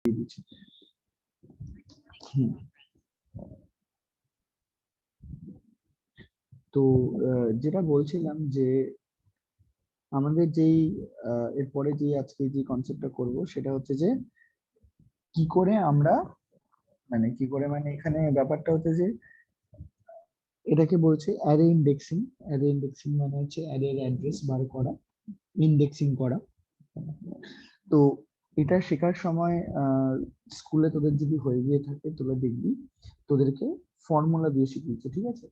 দিচ্ছি। তো যেটা বলছিলাম যে আমাদের যেই এরপরে যে আজকে যে কনসেপ্টটা করব সেটা হচ্ছে যে কি করে আমরা মানে এখানে ব্যাপারটা হচ্ছে যে এটাকে বলছে অ্যারে ইন্ডেক্সিং। অ্যারে ইন্ডেক্সিং মানে হচ্ছে অ্যারের অ্যাড্রেস বার করা, ইন্ডেক্সিং করা। তো এটা শেখার সময় স্কুলে তোদের যদি হয়ে গিয়ে থাকে তোরা দেখবি তোদেরকে ফর্মুলা দিয়ে শিখিয়েছে, ঠিক আছে?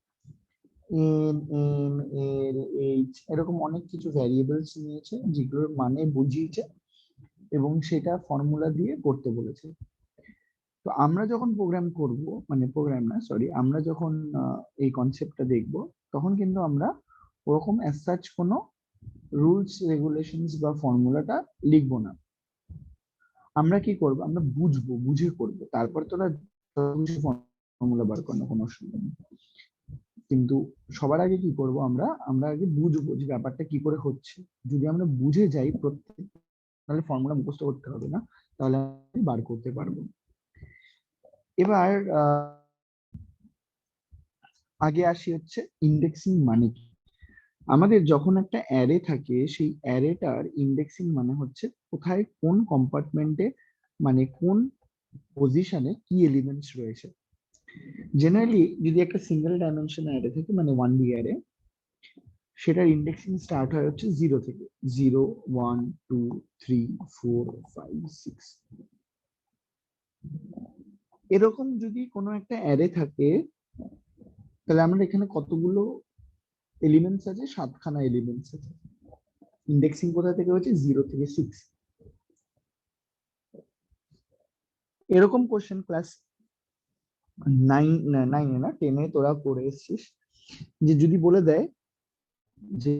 এন এম এল এইচ এরকম অনেক কিছু ভ্যারিয়েবলস নিয়েছে যেগুলোর মানে বুঝিয়েছে এবং সেটা ফর্মুলা দিয়ে করতে বলেছে। তো আমরা যখন প্রোগ্রাম করব, মানে প্রোগ্রাম না সরি, আমরা যখন এই কনসেপ্টটা দেখব তখন কিন্তু আমরা ওরকম অ্যাজ সাচ কোনো রুলস রেগুলেশনস বা ফর্মুলাটা লিখবো না। আমরা কি করব, আমরা বুঝবো, বুঝে করব, তারপর তোরা ফর্মুলা বার করার কোনো অসুবিধা নেই। কিন্তু সবার আগে কি করব, আমরা আমরা আগে বুঝবো যে ব্যাপারটা কি করে হচ্ছে। যদি আমরা বুঝে যাই প্রত্যেক, তাহলে ফর্মুলা মুখস্থ করতে হবে না, তাহলে আমি বার করতে পারবো। এবার আগে আসি হচ্ছে ইন্ডেক্সিং মানে কি। আমাদের যখন একটা অ্যারে থাকে সেই অ্যারেটার ইন্ডেক্সিং মানে হচ্ছে কোথায় কোন কম্পার্টমেন্টে মানে কোন পজিশনে কি এলিমেন্টস রয়েছে। জেনারেলি যদি একটা সিঙ্গেল ডাইমেনশন অ্যারে থাকে মানে 1D অ্যারে, সেটার ইন্ডেক্সিং স্টার্ট হয় হচ্ছে 0 থেকে। 0 1 2 3 4 5 6 এরকম যদি কোনো একটা অ্যারে থাকে তাহলে আমরা এখানে কতগুলো এলিমেন্টস আছে, 7খানা এলিমেন্টস আছে। ইন্ডেক্সিং কোথা থেকে হচ্ছে 0 থেকে 6। এরকম কোশ্চেন ক্লাস 9 না 10-এ তোরা করে এসেছিস, যে যদি বলে দেয় যে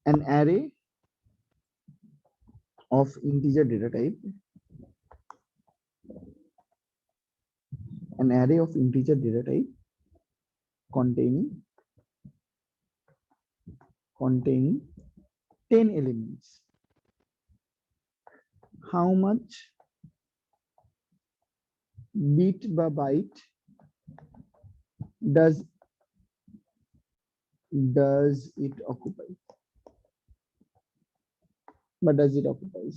an array of integer data type, an array of integer data type containing 10 elements, how much bit বা byte does it occupy বা does it occupies?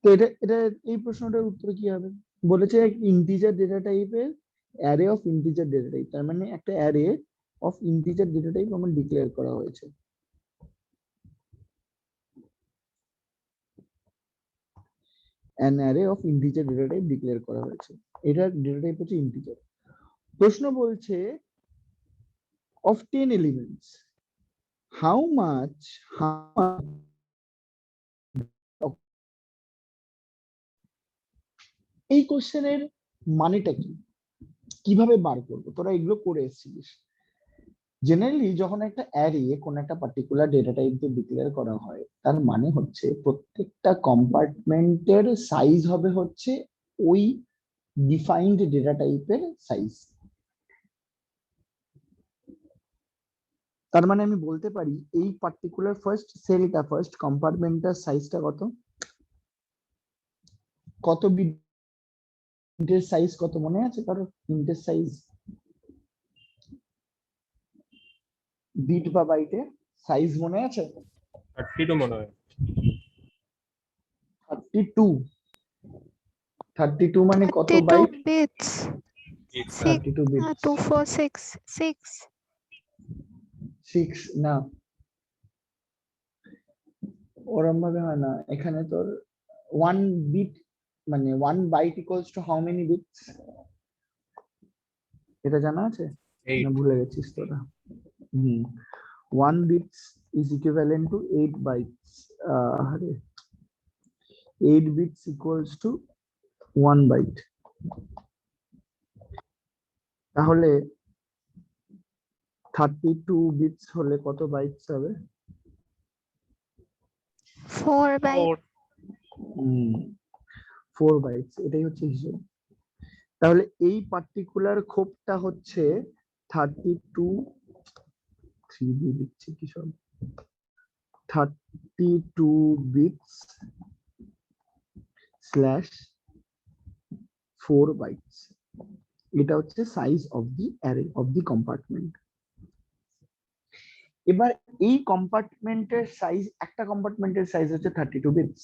তো এটা এটা এই প্রশ্নটার উত্তর কি হবে? বলেছে ইন্টিজার ডেটা টাইপের array of integer data type, তার মানে একটা array of integer data type আমার ডিক্লেয়ার করা হয়েছে। an array of integer data type declare করা হয়েছে, এটার ডেটা টাইপ হচ্ছে ইন্টিজার। প্রশ্ন বলছে of 10 elements how much এই কোশ্চেনের মানেটা কি, কিভাবে বার করবো, তোরা এগুলো করে এসেছিস। জেনারেলি যখন একটা অ্যারে কোন একটা পার্টিকুলার ডেটা টাইপ দিয়ে ডিক্লেয়ার করা হয় তার মানে হচ্ছে প্রত্যেকটা কম্পার্টমেন্টের সাইজ হবে হচ্ছে ওই ডিফাইন্ড ডেটা টাইপের সাইজ। তার মানে আমি বলতে পারি এই পার্টিকুলার ফার্স্ট সেলটা, ফার্স্ট কম্পার্টমেন্টটার সাইজটা কত, কত বিটের সাইজ কত মনে আছে কারো? ইন্টের সাইজ বিট বা বাইটে সাইজ মনে আছে? 32 মনে হয়। 32। 32 মানে কত 32 বাইট? bits. 32 বিটস। 2466. 6 না, ওরম ভাবে হয় না। এখানে তোর 1 বিট মানে 1 byte equals to how many bits, এটা জানা আছে না 8 ভুলে গেছিস তোরা? 1 bits is equivalent to 8 bytes. 8 bits equals to 1 byte. তাহলে 32 bits হলে কত বাইটস হবে? 4 bytes. 4 বাইটস, এটাই হচ্ছে হিসেব। তাহলে এই পার্টিকুলার খোপটা হচ্ছে 32 3 দিয়ে দিচ্ছি কি সব 32 বিটস স্ল্যাশ 4 বাইটস। এটা হচ্ছে size of the array of the compartment. এবার এই কম্পার্টমেন্টের সাইজ, একটা কম্পার্টমেন্টের সাইজ হচ্ছে 32 বিটস।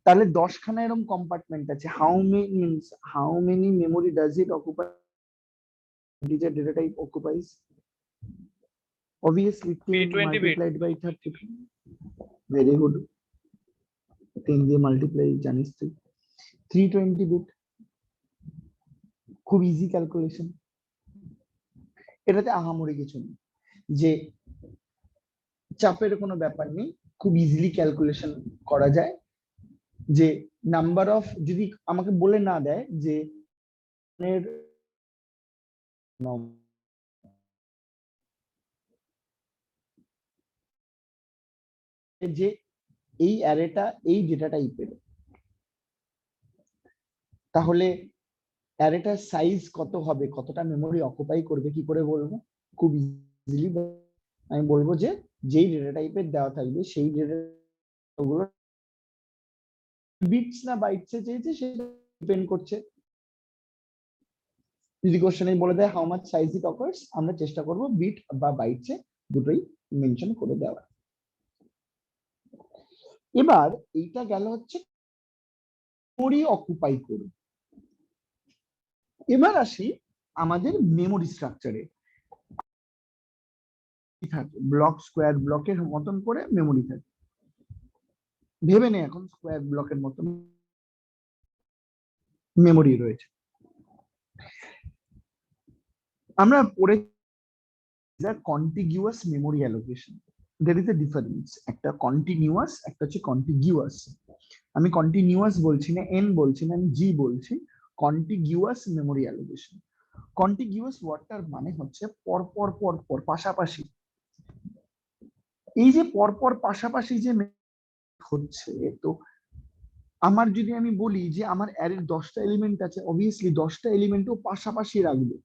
তাহলে 10 খানা এরকম কম্পার্টমেন্ট আছে। How many memory does it occupy, integer data type occupies? Obviously 10 320 bit. multiplied by 32. Very good. 10 দিয়ে মাল্টিপ্লাই জানিস তুই। 320 বিট, খুব ইজি ক্যালকুলেশন। এটাতে আহামরি কিছু নেই, যে চাপের কোনো ব্যাপার নেই, খুব ইজিলি ক্যালকুলেশন করা যায়। যে নাম্বার অফ, যদি আমাকে বলে না দেয় যে যে এই অ্যারেটা এই ডেটা টাইপের, তাহলে অ্যারেটার সাইজ কত হবে, কতটা মেমোরি অকুপাই করবে, কি করে বলবো? খুব ইজিলি আমি বলবো যে যেই ডেটা টাইপের দেওয়া থাকবে সেই ডেটা গুলো বিটস না বাইটসে চেয়েছে সেটা ডিপেন্ড করছে। যদি কোশ্চেনে বলে দেয় how much size it occurs, আমরা চেষ্টা করব বিট বা বাইটসে দুটোই মেনশন করে দেওয়া। এবার এইটা গেল হচ্ছে মেমোরি অকুপাই করবে। এবার আসি আমাদের মেমোরি স্ট্রাকচারে। ব্লক, স্কোয়ার ব্লকের মতন করে মেমোরি থাকে। ভেবে নে এখন স্কোয়ার ব্লকের মতন মেমোরি রয়েছে। আমরা পড়ে contiguous memory allocation. there is a difference, একটা কন্টিনিউয়াস, একটা হচ্ছে কন্টিগিউয়াস। আমি কন্টিনিউয়াস বলছি না, এন বলছি না, আমি জি বলছি। কন্টিগিউয়াস মেমোরি অ্যালোকেশন। কন্টিগিউয়াস ওয়ার্ডটার মানে হচ্ছে পরপর পরপর, পাশাপাশি। এই যে পরপর পাশাপাশি যে হচ্ছে, তো আমার যদি আমি বলি যে আমার অ্যারের 10টা এলিমেন্ট আছে, অবভিয়াসলি 10টা এলিমেন্টও পাশাপাশি রাখবে।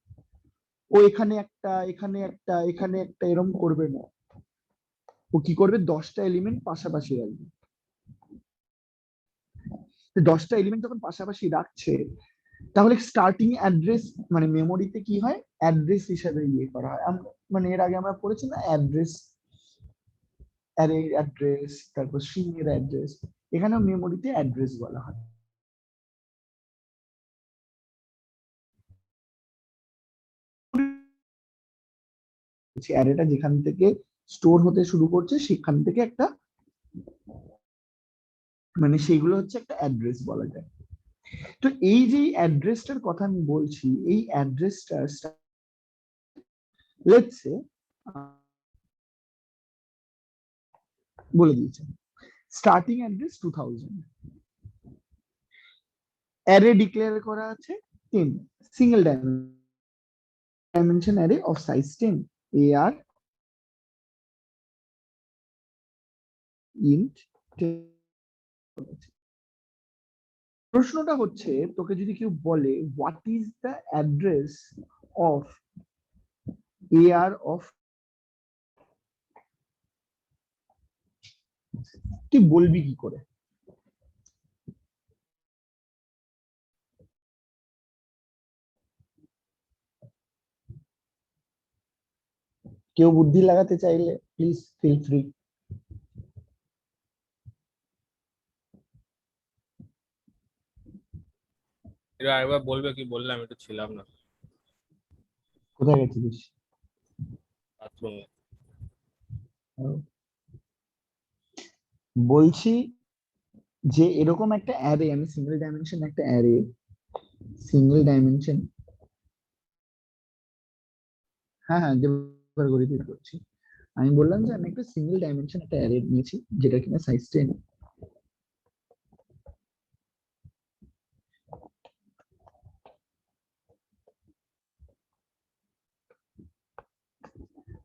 ও এখানে একটা, এখানে একটা, এখানে একটা, এরকম করবে না। ও কি করবে, 10টা এলিমেন্ট পাশাপাশি রাখবে। 10টা এলিমেন্ট যখন পাশাপাশি রাখছে, তাহলে স্টার্টিং অ্যাড্রেস মানে মেমোরিতে কি হয়, অ্যাড্রেস হিসাবে ইয়ে করা হয়। মানে এর আগে আমরা পড়েছি না, অ্যাড্রেস, অ্যারে অ্যাড্রেস, তারপর স্ট্রিং এর অ্যাড্রেস। এখানেও মেমোরিতে অ্যাড্রেস বলা হয়। অ্যারেটা যেখান থেকে স্টোর হতে শুরু করছে সেখান থেকে একটা, মানে সেইগুলো হচ্ছে একটা অ্যাড্রেস বলা যায়। তো এই যে অ্যাড্রেসটার কথা আমি বলছি, এই অ্যাড্রেসটা লেটস সে বলে দিয়েছে স্টার্টিং অ্যাড্রেস 2000, অ্যারে ডিক্লেয়ার করা আছে 10, single dimension array of size 10, AR int 10। প্রশ্নটা হচ্ছে, তোকে যদি কেউ বলে what is the address of AR of, তুই বলবি কি করে? কেউ বুদ্ধি লাগাতে চাইলে প্লিজ ফিল ফ্রি। এরা একবার বলবে কি বললাম, একটু ছিলাম না কোথায় গেছিলিস? বাথরুমে। বলছি যে এরকম একটা অ্যারে, আমি সিঙ্গেল ডাইমেনশন একটা অ্যারে, সিঙ্গেল ডাইমেনশন, হ্যাঁ হ্যাঁ যেবার করে রিপিট করছি। আমি বললাম যে আমি একটা সিঙ্গেল ডাইমেনশন একটা অ্যারে নিয়েছি যেটা কিনা সাইজ 10।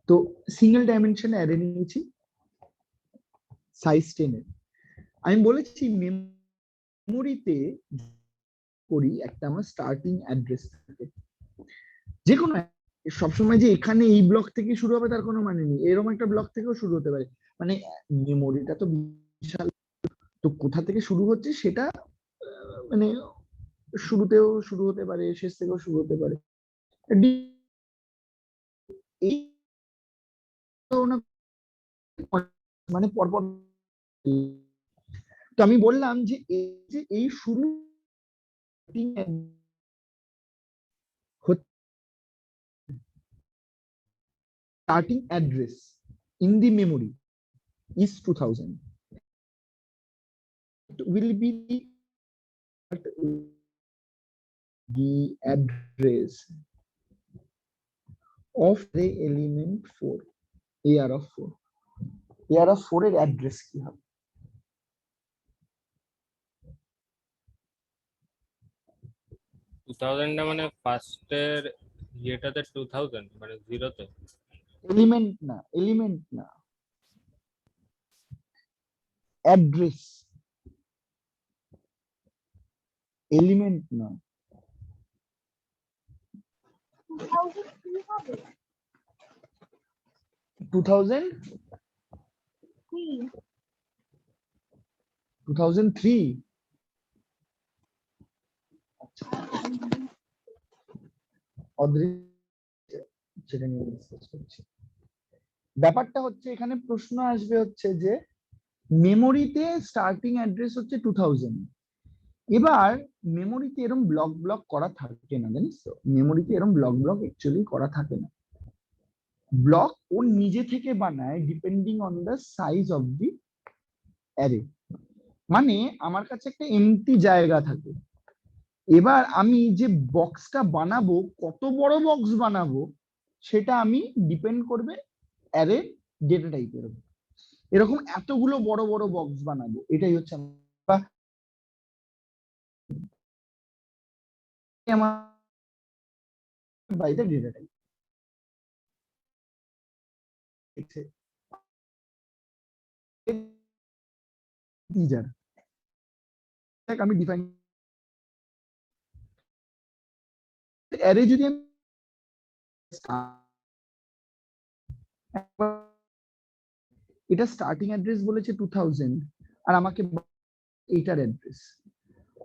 তো সিঙ্গেল ডাইমেনশন অ্যারে নিয়েছি সাইজ 10 এর। আমি বলেছি মেমোরিতে করি একটা আমার স্টার্টিং অ্যাড্রেস থাকে, যে কোনো সবসময় যে এখানে এই ব্লক থেকে শুরু হবে তার কোনো মানে নেই, এরকম একটা ব্লক থেকেও শুরু হতে পারে। মানে মেমোরিটা তো বিশাল, তো কোথা থেকে শুরু হচ্ছে সেটা মানে শুরুতেও শুরু হতে পারে, শেষ থেকেও শুরু হতে পারে। এই মানে পরপর। তো আমি বললাম যে এই শুরু starting address in the memory is 2000. It will be the address of the element 4, AR of 4. AR of 4 এর অ্যাড্রেস কি হবে? 2000 টা মানে ফার্স্টের ইয়েটাতে 2000 মানে জিরোতে। এলিমেন্ট না, অ্যাড্রেস, এলিমেন্ট না। 2003 সেটা নিয়ে ডিসকাস করছি। ব্যাপারটা হচ্ছে এখানে প্রশ্ন আসবে হচ্ছে যে মেমোরিতে স্টার্টিং অ্যাড্রেস হচ্ছে 2000। এবার মেমোরিতে এরকম ব্লক করা থাকে না, জানিস তো? মেমোরিতে এরকম ব্লক অ্যাকচুয়ালি করা থাকে না। ব্লক ও নিজে থেকে বানায় depending on the size of the array. মানে আমার কাছে একটা এমটি জায়গা থাকে, এবার আমি যে বক্সটা বানাবো, কত বড় বক্স বানাবো সেটা আমি ডিপেন্ড করবে অ্যারে ডেটা টাইপের উপর। এরকম এতগুলো বড় বড় বক্স বানাবো, এটাই হচ্ছে আমার বাইরে ডেটা টাইপ। আমি ডিফাইন অ্যারে যদি আমি এটা স্টার্টিং অ্যাড্রেস বলেছে 2000 আর আমাকে এইটার অ্যাড্রেস,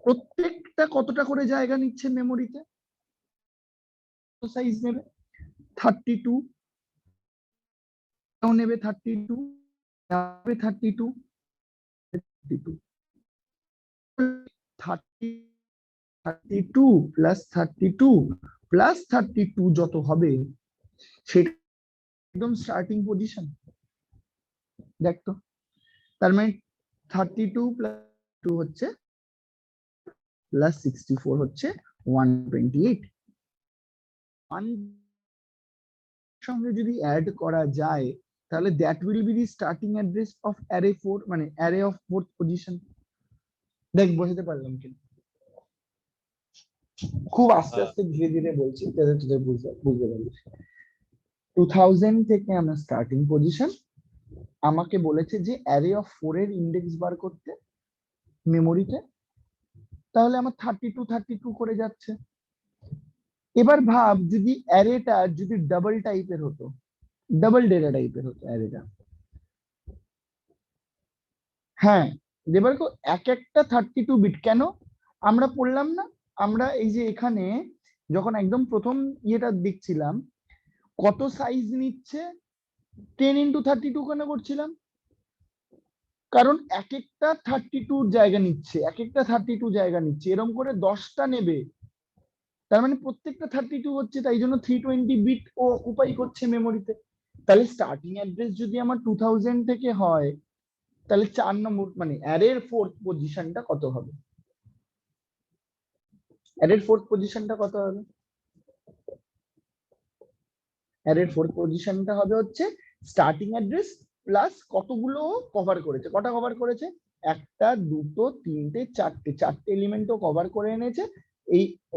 প্রত্যেকটা কতটা করে জায়গা নিচ্ছে মেমোরিতে? সাইজ নেবে 32, নেবে 32, 32, 32 প্লাস 32 প্লাস 32 যত হবে সেটা একদম স্টার্টিং পজিশন। দেখতো, তার মানে 32 প্লাস 2 হচ্ছে প্লাস 64 হচ্ছে 128। সঙ্গে যদি অ্যাড করা যায় তাহলে that will be the starting address of array 4, মানে অ্যারে অফ 4th পজিশন। দেখ বোঝাতে পারলাম কি? খুব আস্তে আস্তে ধীরে ধীরে বলছি যাতে তোদের বুঝতে পারিস। 2000 থেকে আমরা স্টার্টিং পজিশন, আমাকে বলেছে যে অ্যারে অফ 4 এর ইন্ডেক্স বার করতে মেমোরিতে, তাহলে আমার 32 করে যাচ্ছে। এবার ভাব যদি অ্যারেটা যদি ডাবল টাইপের হতো, ডাবল ডেটা টাইপের হতো অ্যারেটা, হ্যাঁ এবার এক একটা 32 বিট। কেন? আমরা পড়লাম না, আমরা এই যে এখানে যখন একদম প্রথম ইয়েটা দেখছিলাম কত সাইজ নিচ্ছে, 10 into 32 কেন করছিলাম? কারণ এক একটা 32 জায়গা নিচ্ছে, এক একটা 32 জায়গা নিচ্ছে, এরকম করে 10টা নেবে, তার মানে প্রত্যেকটা 32 হচ্ছে, তাই জন্য 320 বিট ও অকুপাই করছে মেমোরিতে। তাহলে স্টার্টিং অ্যাড্রেস যদি আমার 2000 থেকে হয় তাহলে 4 নম্বর মানে অ্যারের 4th পজিশনটা কত হবে? অ্যারের 4th পজিশনটা কত হবে? অ্যারের 4th পজিশনটা হবে হচ্ছে স্টার্টিং অ্যাড্রেস প্লাস কতগুলো কভার করেছে। কটা কভার করেছে? একটা, দুটো, তিনটে, চারটে এলিমেন্টও কভার করে এনেছে।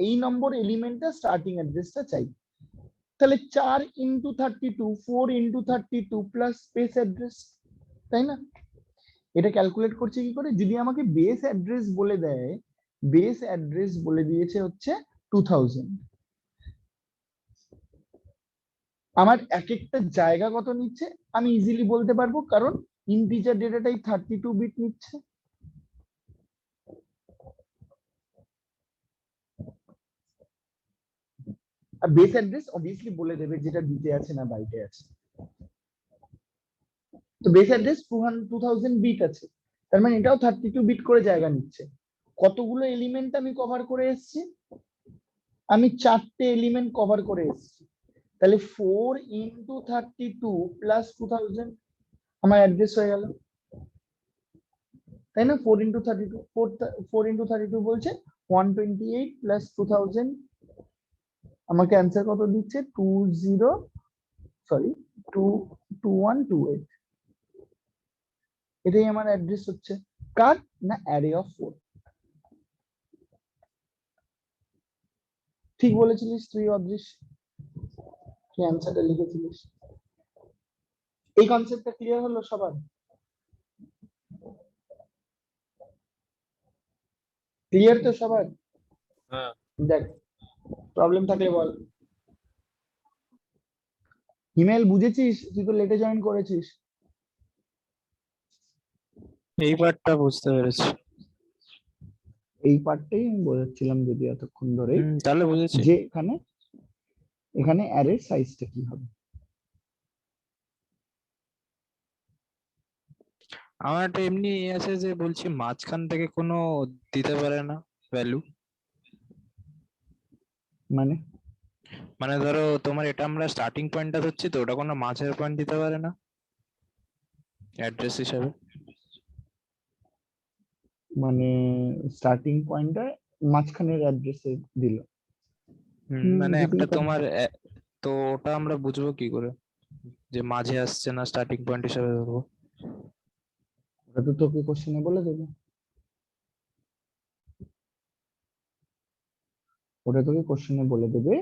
এই নম্বর এলিমেন্টটা স্টার্টিং অ্যাড্রেসটা চাই। তাহলে 4 into 32, 4 into 32 plus space address, তাই না? এটা ক্যালকুলেট করছে কি করে? যদি আমাকে বেস অ্যাড্রেস বলে দেয়, বেস অ্যাড্রেস বলে দিয়েছে হচ্ছে 2000, আমার এক একটা জায়গা কত নিচ্ছে আমি ইজিলি বলতে পারবো, কারণ ইন্টিজার ডেটা টাইপ 32 বিট নিচ্ছে। আর বেস অ্যাড্রেস অবভিয়াসলি বলে দেবে যেটা দিতে আছে না বাইটে আছে। তো বেস অ্যাড্রেস 2000 বিট আছে, তার মানে এটাও 32 বিট করে জায়গা নিচ্ছে। কতগুলো এলিমেন্ট আমি কভার করে এসেছি? আমি 4টে এলিমেন্ট কভার করে এসেছি। তাহলে 4 ইন্টু 32 প্লাস 2000 আমার অ্যাড্রেস হয়ে গেল, তাই না? 4 ইন্টু 32, 4 ইন্টু 32 বলছে 128 প্লাস 2000, আমাকে অ্যান্সার কত দিচ্ছে? 2128। এটাই আমার অ্যাড্রেস হচ্ছে কার না অ্যারে অফ 4। ঠিক বলেছিলিস তুই অদৃশ, কি অ্যান্সারটা লিখেছিলিস। এই কনসেপ্টটা ক্লিয়ার হলো সবার? ক্লিয়ার তো সবার? হ্যাঁ দেখ প্রবলেম থাকলে বল। ইমেল বুঝেছিস? তুই তো লেটে জয়েন করেছিস। এই পার্টটা বুঝতে পেরেছি। এই পার্টটাই আমি বোঝাচ্ছিলাম যদি এতক্ষণ ধরে, তাহলে বুঝেছি। যে এখানে অ্যারের সাইজটা কি হবে। আমার একটা এমনি আছে যে বলছি মাঝখান থেকে কোনো দিতে পারে না ভ্যালু, মানে মানে ধরো তোমার এটা আমরা স্টার্টিং পয়েন্টটা ধরছি, তো ওটা কোনো মাঝের পয়েন্ট দিতে পারে না অ্যাড্রেস হিসাবে। মানে স্টার্টিং পয়েন্টটা মাঝখানের অ্যাড্রেসে দিল। মানে দিতেই একটা পারে। তোমার তো ওটা আমরা বুঝবো কি করে যে মাঝে আসছে না স্টার্টিং পয়েন্ট হিসাবে ধরবো? ওটা তো তোকে কোশ্চেনে বলে দেবে। ওটা তোকে কোশ্চেনে বলে দেবে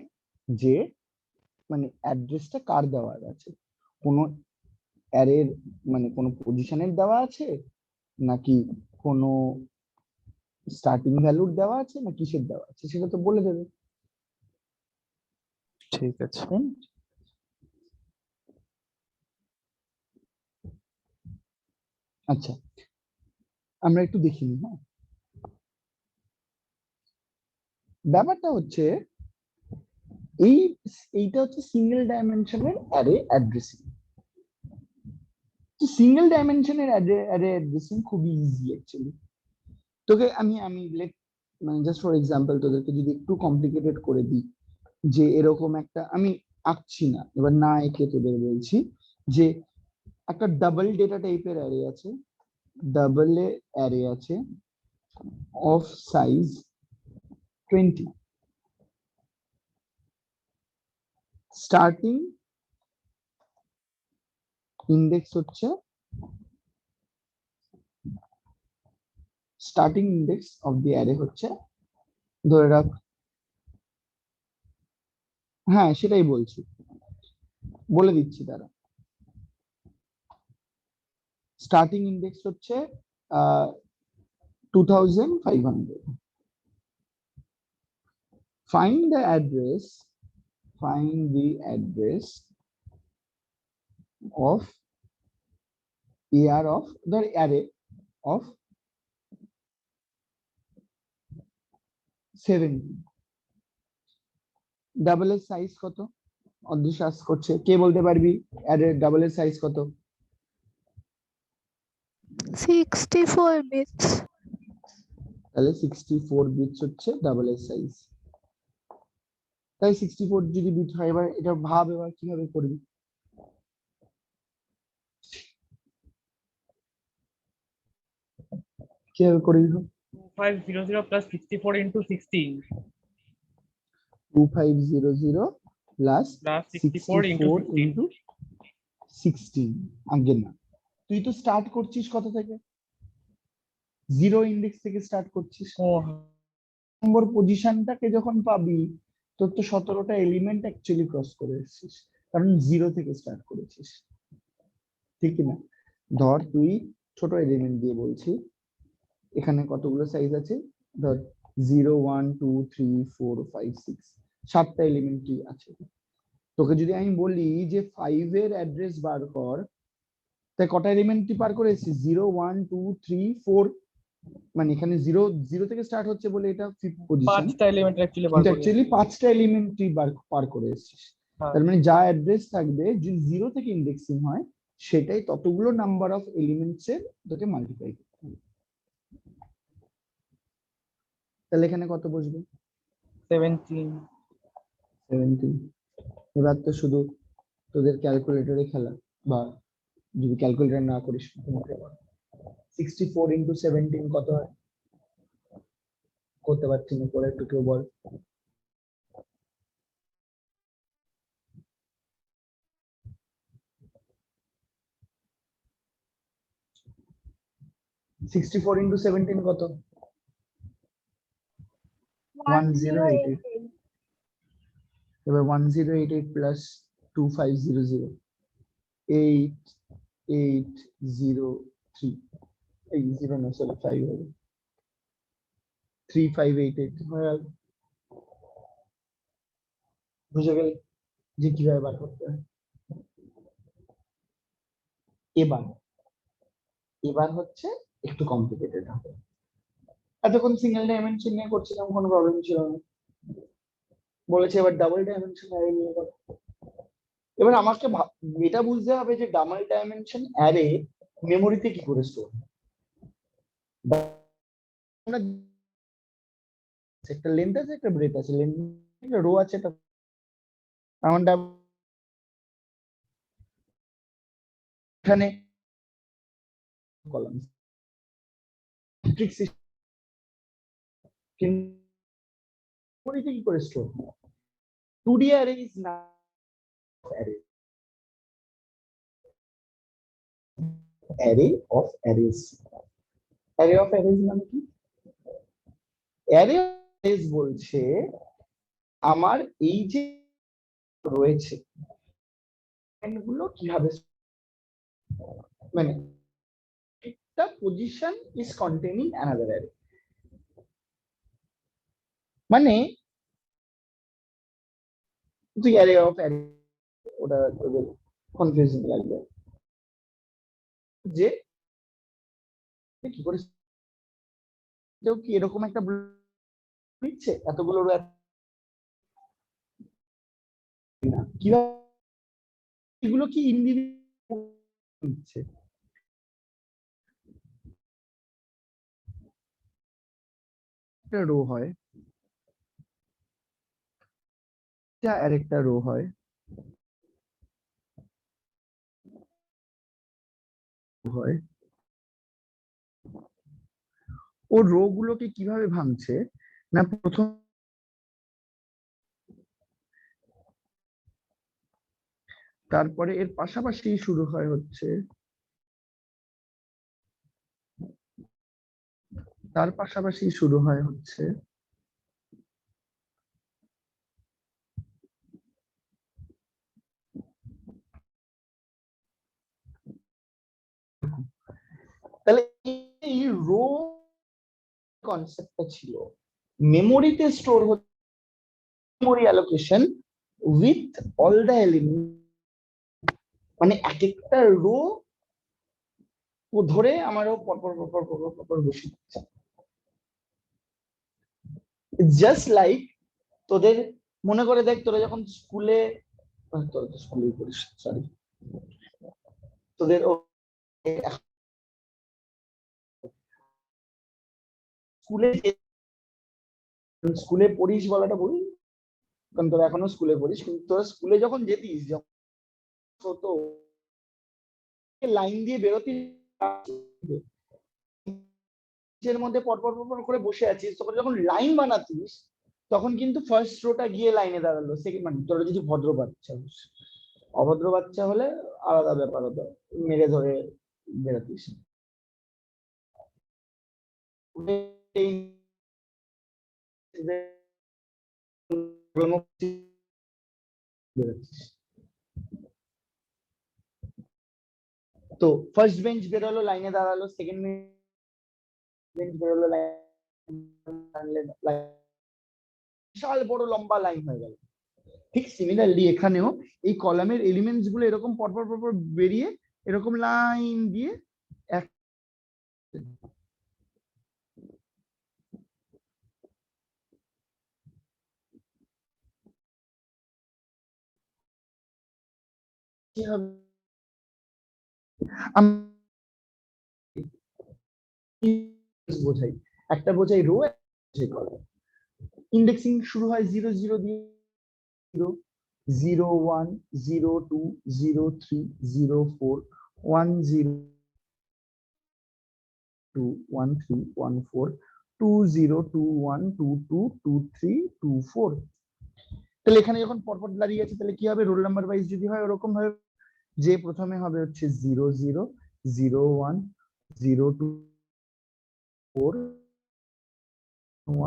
যে মানে অ্যাড্রেসটা কার দেওয়া আছে, কোন অ্যারের মানে কোন পজিশনের দেওয়া আছে, নাকি কোনো স্টার্টিং ভ্যালুর দেওয়া আছে, না কিসের দেওয়া আছে, সেটা তো বলে দেবে। ঠিক আছে। তাই না? আচ্ছা আমরা একটু দেখি নি। হ্যাঁ, ব্যাপারটা হচ্ছে এইটা হচ্ছে সিঙ্গেল ডাইমেনশনের অ্যারে অ্যাড্রেসিং। সিঙ্গেল ডাইমেনশনের অ্যারে অ্যাড্রেসিং খুবই ইজি অ্যাকচুয়ালি। তোকে আমি মানে জাস্ট ফর এক্সাম্পল তোদেরকে যদি একটু কমপ্লিকেটেড করে দিই, যে এরকম একটা আমি আঁকছি না, এবার না এঁকে তোদের বলছি যে একটা ডাবল ডেটা টাইপের অ্যারে আছে, ডাবল অ্যারে আছে অফ সাইজ 20, স্টার্টিং ইন্ডেক্স হচ্ছে starting index of the array হচ্ছে ধরে রাখ, হ্যাঁ সেটাই বলছি, বলে দিচ্ছি তারা। স্টার্টিং ইন্ডেক্স হচ্ছে 2500। find the address of AR of the array of 70। Double এর সাইজ কত? অদৃশ্বাস করছে, কে বলতে পারবি অ্যারে ডাবল এর সাইজ কত? 64 bits. তাহলে 64 বিটস হচ্ছে ডাবল এর সাইজ। তাই 64 যদি বিট হয়, এবার এটা ভাব এবার কিভাবে করবি। কিভাবে করবি? 2500 plus 64 into 16 2500 plus plus 64 into 64 16. Into 16। আগে না, তুই তো স্টার্ট করছিস কত থেকে? 0 ইন্ডেক্স থেকে স্টার্ট করছিস। Oh, নম্বর পজিশনটাকে যখন পাবি তোর তো 17টা এলিমেন্ট অ্যাকচুয়ালি ক্রস করে এসেছিস, কারণ 0 থেকে স্টার্ট করেছিস, ঠিক না? ধর তুই ছোট এলিমেন্ট দিয়ে বলছি, এখানে কতগুলো সাইজ আছে, ধর 0 1 2 3 4 5 6, 7টা এলিমেন্টই আছে। তোকে যদি আমি বলি যে 5 এর অ্যাড্রেস বার কর, তাই কটা এলিমেন্টই পার করে এসেছিস? 0 1 2 3 4, মানে এখানে জিরো থেকে স্টার্ট হচ্ছে বলে এটা ফিফথ পজিশন, 5টা এলিমেন্ট অ্যাকচুয়ালি বার কিন্তু করি। অ্যাকচুয়ালি 5টা এলিমেন্ট তুই পার করে এসেছিস। হ্যাঁ। তার মানে যা অ্যাড্রেস থাকবে যদি জিরো থেকে ইন্ডেক্সিং হয় সেটাই ততগুলো নাম্বার অফ এলিমেন্টস এর তোকে মাল্টিপ্লাই করতে হবে। তাহলে এখানে কত বসবে? 17। 17। এবার তো শুধু তোদের ক্যালকুলেটরে খেলা, বা যদি ক্যালকুলেটর না করিস 64 ইন্টু 17 কত হয়? করতে পারছি না, করে একটু কেউ বল। $64 into 17 কত? 1088। এবার 1088 প্লাস 2500 8803, এই 0 না সরি 5 হবে 3588 হয়ে গেল। বুঝে গেল যে কিভাবে বার করতে হয়। এবার হচ্ছে একটু কমপ্লিকেটেড হবে। এতক্ষণ সিঙ্গেল ডাইমেনশন নিয়ে করছিলাম, কোনো প্রবলেম ছিল না। বলেছে এবার ডাবল ডাইমেনশন অ্যারে নিয়ে করো। এবার আমাকে এটা বুঝতে হবে যে ডাবল ডাইমেনশন অ্যারে মেমোরিতে কি করে স্টোর হয়। একটা লেন্থ আছে, একটা ব্রেথ আছে, লেন্থ একটা রো আছে, একটা আমার এখানে কলাম ম্যাট্রিক্স মেমোরিতে কি করে স্টোর হয়। 2D অ্যারে ইজ না array, array of arrays. Array of arrays মানে কি? অ্যারে অফ অ্যারেস বলছে আমার এই যে রয়েছে গুলো কিভাবে, মানে একটা position is containing another array, মানে তুই অ্যারে অফ অ্যারে, ওটা তোদের কনফিউজিং লাগবে যে কি করে কেউ কি এরকম একটা দিচ্ছে এতগুলো রো কিভাবে এগুলো কি ইন্ডিভিজুয়াল দিচ্ছে। একটা রো হয়, আরেকটা রো হয়, ও রো গুলোকে কিভাবে ভাঙছে না, প্রথম তারপরে এর পাশাপাশি শুরু হয় হচ্ছে, তার পাশাপাশি শুরু হয় হচ্ছে তাহলে এই রো কনসেপ্টটা ছিল মেমোরিতে স্টোর হচ্ছে, memory allocation with all the element, মানে এক একটা রো ও ধরে আমারও পরপর পরপর পরপর পরপর বসে দিচ্ছে। জাস্ট লাইক তোদের মনে করে দেখ, তোরা যখন স্কুলে, তোরা তো স্কুলে পড়িস, সরি, তোদের স্কুলে স্কুলে পড়িস বলাটা বলি, কারণ তোরা এখনো স্কুলে পড়িস, কিন্তু তোরা স্কুলে যখন যেতিস, যখন হতো লাইন দিয়ে বেরোতিস, এর মধ্যে পরপর পরপর করে বসে আছিস, তখন যখন লাইন বানাতিস তখন কিন্তু ফার্স্ট রোটা গিয়ে লাইনে দাঁড়ালো, সেকেন্ড, মানে তোরা যদি ভদ্র বাচ্চা হোস, অভদ্র বাচ্চা হলে আলাদা ব্যাপার হতো, মেরে ধরে বেরোতিস। তো ফার্স্ট বেঞ্চ বেরোলো, লাইনে দাঁড়ালো, সেকেন্ড বেঞ্চ বেরোলো, বিশাল বড় লম্বা লাইন হয়ে গেল। ঠিক সিমিলারলি এখানেও এই কলামের এলিমেন্টস গুলো এরকম পরপর পরপর বেরিয়ে এরকম লাইন দিয়ে এক কি হবে বোঝাই, একটা বোঝাই রো, বোঝাই কলাম। ইন্ডেক্সিং শুরু হয় 0 0 দিয়ে, 0 1 0 2 0 3 0 4 1 0 2 1 3 1 4 2 0 2 1 2 2 2 3 2 4। তাহলে এখানে যখন পরপর দাঁড়িয়ে আছে তাহলে কি হবে, রোল নাম্বার ওয়াইজ যদি হয় ওরকম হবে, যে প্রথমে হবে হচ্ছে 0 0 0 1 0 2 4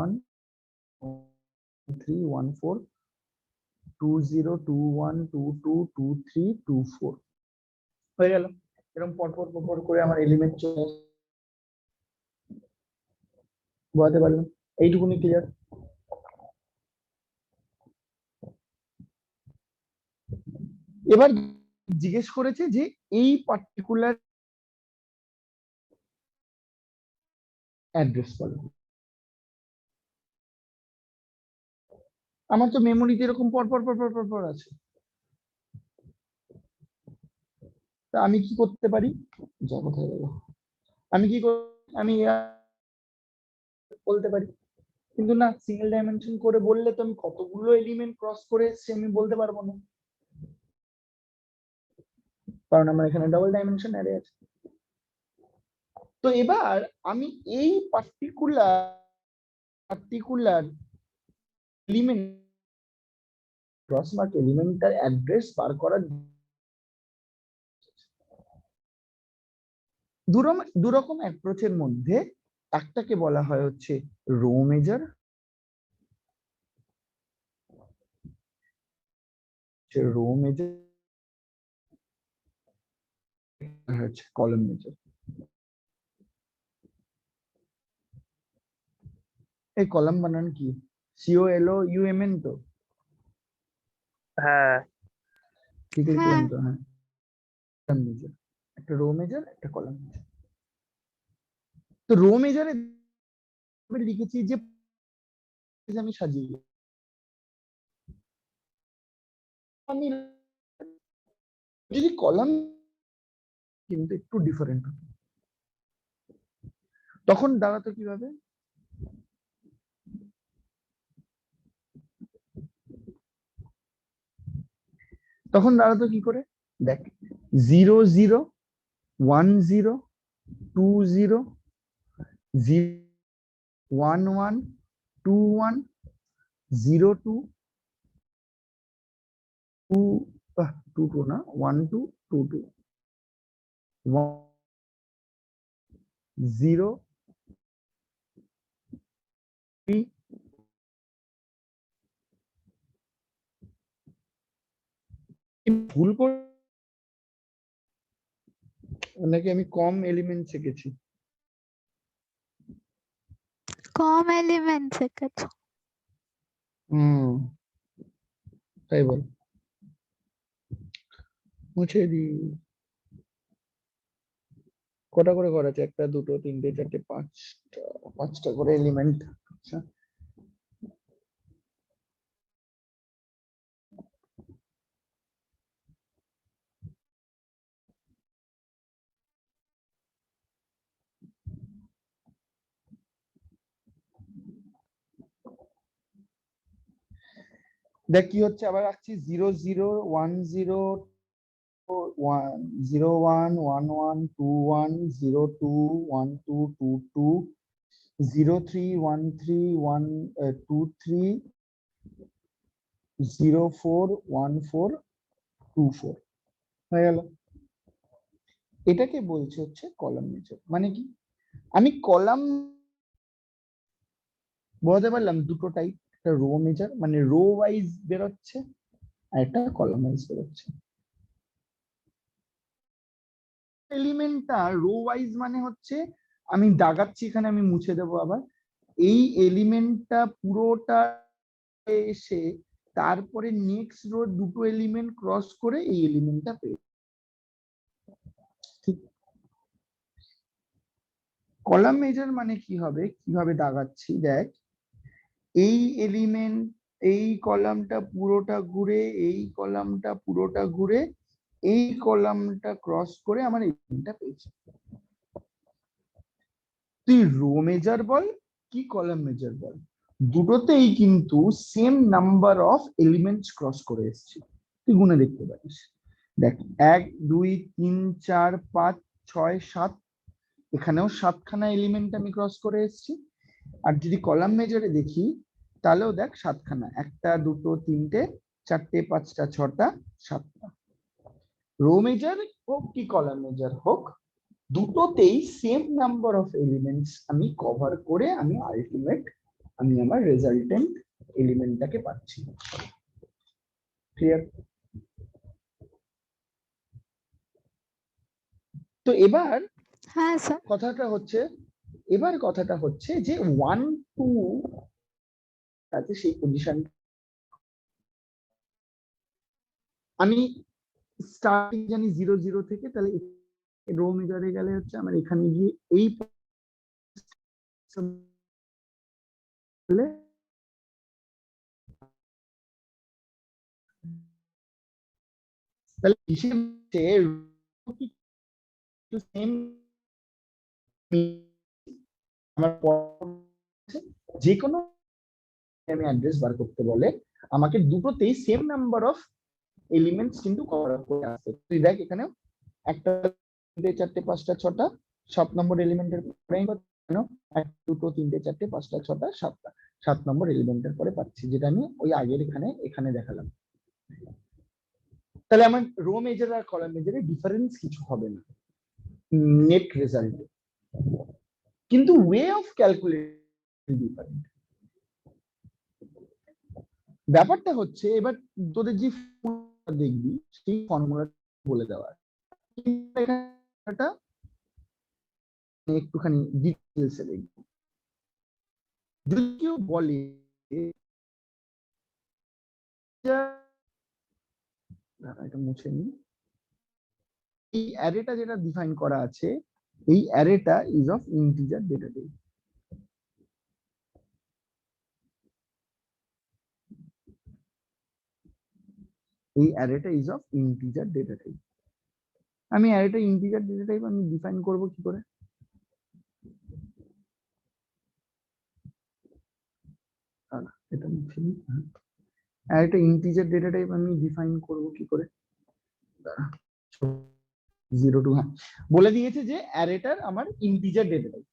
1 3 1 4 2 0 2 1 2 2 2 3 2 4 হয়ে গেল। এরকম পরপর করে আমার এলিমেন্ট চলে আসে। বোঝাতে পারলাম? এইটুকুনি ক্লিয়ার? এবার জিজ্ঞেস করেছে যে এই পার্টিকুলার অ্যাড্রেস বলো। আমার তো মেমোরিতে এরকম পর আছে, তা আমি কি করতে পারি, যা কোথায় গেল, আমি কি আমি বলতে পারি, কিন্তু না, সিঙ্গেল ডাইমেনশন করে বললে তো আমি কতগুলো এলিমেন্ট ক্রস করে এসেছি আমি বলতে পারবো না, কারণ আমার এখানে ডাবল ডাইমেনশন অ্যারে আছে। তো এবার আমি এই পার্টিকুলার এলিমেন্ট ক্রস মার্ক এলিমেন্টটার অ্যাড্রেস বার করার দুরকম অ্যাপ্রোচের মধ্যে একটাকে বলা হয় হচ্ছে রো মেজার, হচ্ছে কলাম মেজার। এই কলাম বানান কি, COLOUMN তো? হ্যাঁ ঠিক লিখলাম হ্যাঁ। তো? হ্যাঁ, কলাম মেজার, একটা রো মেজার একটা কলাম মেজার। তো রো মেজারে লিখেছি যে আমি সাজিয়ে, আমি যদি কলাম কিন্তু একটু ডিফারেন্ট হতো, তখন দাঁড়াতো কিভাবে, তখন দাঁড়াতো কি করে দেখ, 0 0 1 0 2 0 0 1 1 2 1 0 2 2 2 2 না 1 2 2 2 1 0 3 ভুল করে নাকি আমি কম এলিমেন্ট শিখেছি? কম এলিমেন্ট শিখেছ। তাই বল, মুছে দি। কটা করে ঘর আছে, একটা দুটো তিনটে চারটে পাঁচটা করে এলিমেন্ট। আচ্ছা, দেখ কি হচ্ছে, আবার আসছি 0 0 1 0 1 0 1 1 1 2 1 0 2 1 2 2 2 0 3 1 3 1 2 3 0 4 1 4 2 4 হয়ে গেল। এটাকে বলছে হচ্ছে কলাম মেজার। মানে কি, আমি কলাম বোঝাতে পারলাম দুটো টাইপ, একটা রো মেজার মানে রো ওয়াইজ বেরোচ্ছে, আর একটা কলাম ওয়াইজ বেরোচ্ছে। এলিমেন্টটা রো ওয়াইজ মানে হচ্ছে আমি দাগাচ্ছি এখানে, আমি মুছে দেবো আবার, এই এলিমেন্টটা পুরোটা এসে তারপরে নেক্সট রো দুটো এলিমেন্ট ক্রস করে এই এলিমেন্টটা পেয়ে। ঠিক, কলাম মেজার মানে কি হবে, কিভাবে দাগাচ্ছি দেখ, এই এলিমেন্ট এই কলামটা পুরোটা ঘুরে, এই কলামটা পুরোটা ঘুরে এই কলামটা ক্রস করে আমার এইটা পেয়েছি। তুই রো মেজার বল কি কলাম মেজার বল, দুটোতেই কিন্তু same number of elements cross করে এসেছি, তুই গুনে দেখতে পারিস। দেখ 1 2 3 4 5 6 7, এখানেও 7খানা এলিমেন্ট আমি ক্রস করে এসেছি। আর যদি কলাম মেজারে দেখি তাহলেও দেখ 7খানা, 1টা 2টো 3টে 4টে 5টা 6টা 7টা। রো মেজার হোক কি কলাম মেজার হোক, দুটোতেই সেম নাম্বার অফ এলিমেন্টস আমি কভার করে আমি আলটিমেট আমি আমার রেজাল্টেন্ট এলিমেন্টটাকে পাচ্ছি। ক্লিয়ার? তো এবার হ্যাঁ স্যার। কথাটা হচ্ছে যে 1 2 আছে সেই পজিশন আমি স্টার্টিং জানি 0 0 থেকে, তাহলে রো মেজারে গেলে হচ্ছে আমার এখানে গিয়ে এই তাহলে হিসেবে সেম আমার যে কোনো আমি অ্যাড্রেস বার করতে বলে আমাকে দুটোতেই সেম নাম্বার অফ এলিমেন্টস কিন্তু কভার করে আসছে। তুই দেখ এখানে 1টা 2 4টে 5টা 6টা 7 নম্বর এলিমেন্টের পরে 1 2 3 4 5 6 7টা 7 নম্বর এলিমেন্টের পরে পাচ্ছি, যেটা আমি ওই আগের এখানে দেখালাম। তাহলে আমার রো মেজার আর কলাম মেজারে ডিফারেন্স কিছু হবে না নেট রেজাল্টে, কিন্তু ওয়ে অফ ক্যালকুলেশন ডিফারেন্ট। ব্যাপারটা হচ্ছে এবার তোদের যে দেখবি সেই ফর্মুলা বলে দেওয়া একটুখানি ডিটেলসে দেখব। যদি কেউ বলে এটা মুছে নি, এই অ্যারেটা যেটা ডিফাইন করা আছে এই অ্যারেটা is of integer data type. এই অ্যারেটা is of integer data type. আমি অ্যারেটা ইন্টিজার ডেটা টাইপ আমি ডিফাইন করব কি করে? এটা মুছে নি। অ্যারেটা ইন্টিজার ডেটা টাইপ আমি ডিফাইন করব কি করে? 0 to বলে দিয়েছে যে অ্যারেটার আমার ইন্টিজার ডেটা টাইপ।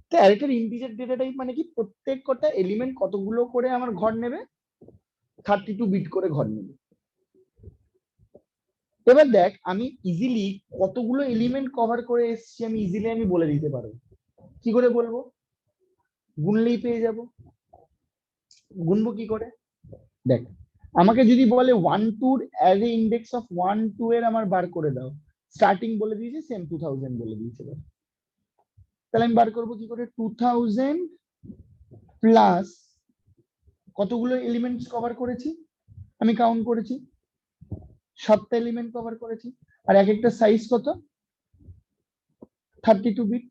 তো অ্যারেটার ইন্টিজার ডেটা টাইপ মানে কি, প্রত্যেক কটা এলিমেন্ট কতগুলো করে আমার ঘর নেবে, 32 বিট করে ঘর নেবে। এবার দেখ আমি ইজিলি কতগুলো এলিমেন্ট কভার করে এসেছি আমি ইজিলি বলে দিতে পারবো। কি করে বলবো? গুনলেই পেয়ে যাব। গুনবো কি করে? দেখ আমাকে যদি বলে 1 2 অ্যারে ইন্ডেক্স অফ 1 2 এর আমার বার করে দাও, স্টার্টিং বলে দিয়েছে সেম 2000 বলে দিয়েছে, তাহলে আমি বার করবো কি করে? 2000 প্লাস কতগুলো এলিমেন্টস কভার করেছি আমি কাউন্ট করেছি, 7টা এলিমেন্ট কভার করেছি, আর এক একটা সাইজ কত? 32 বিট।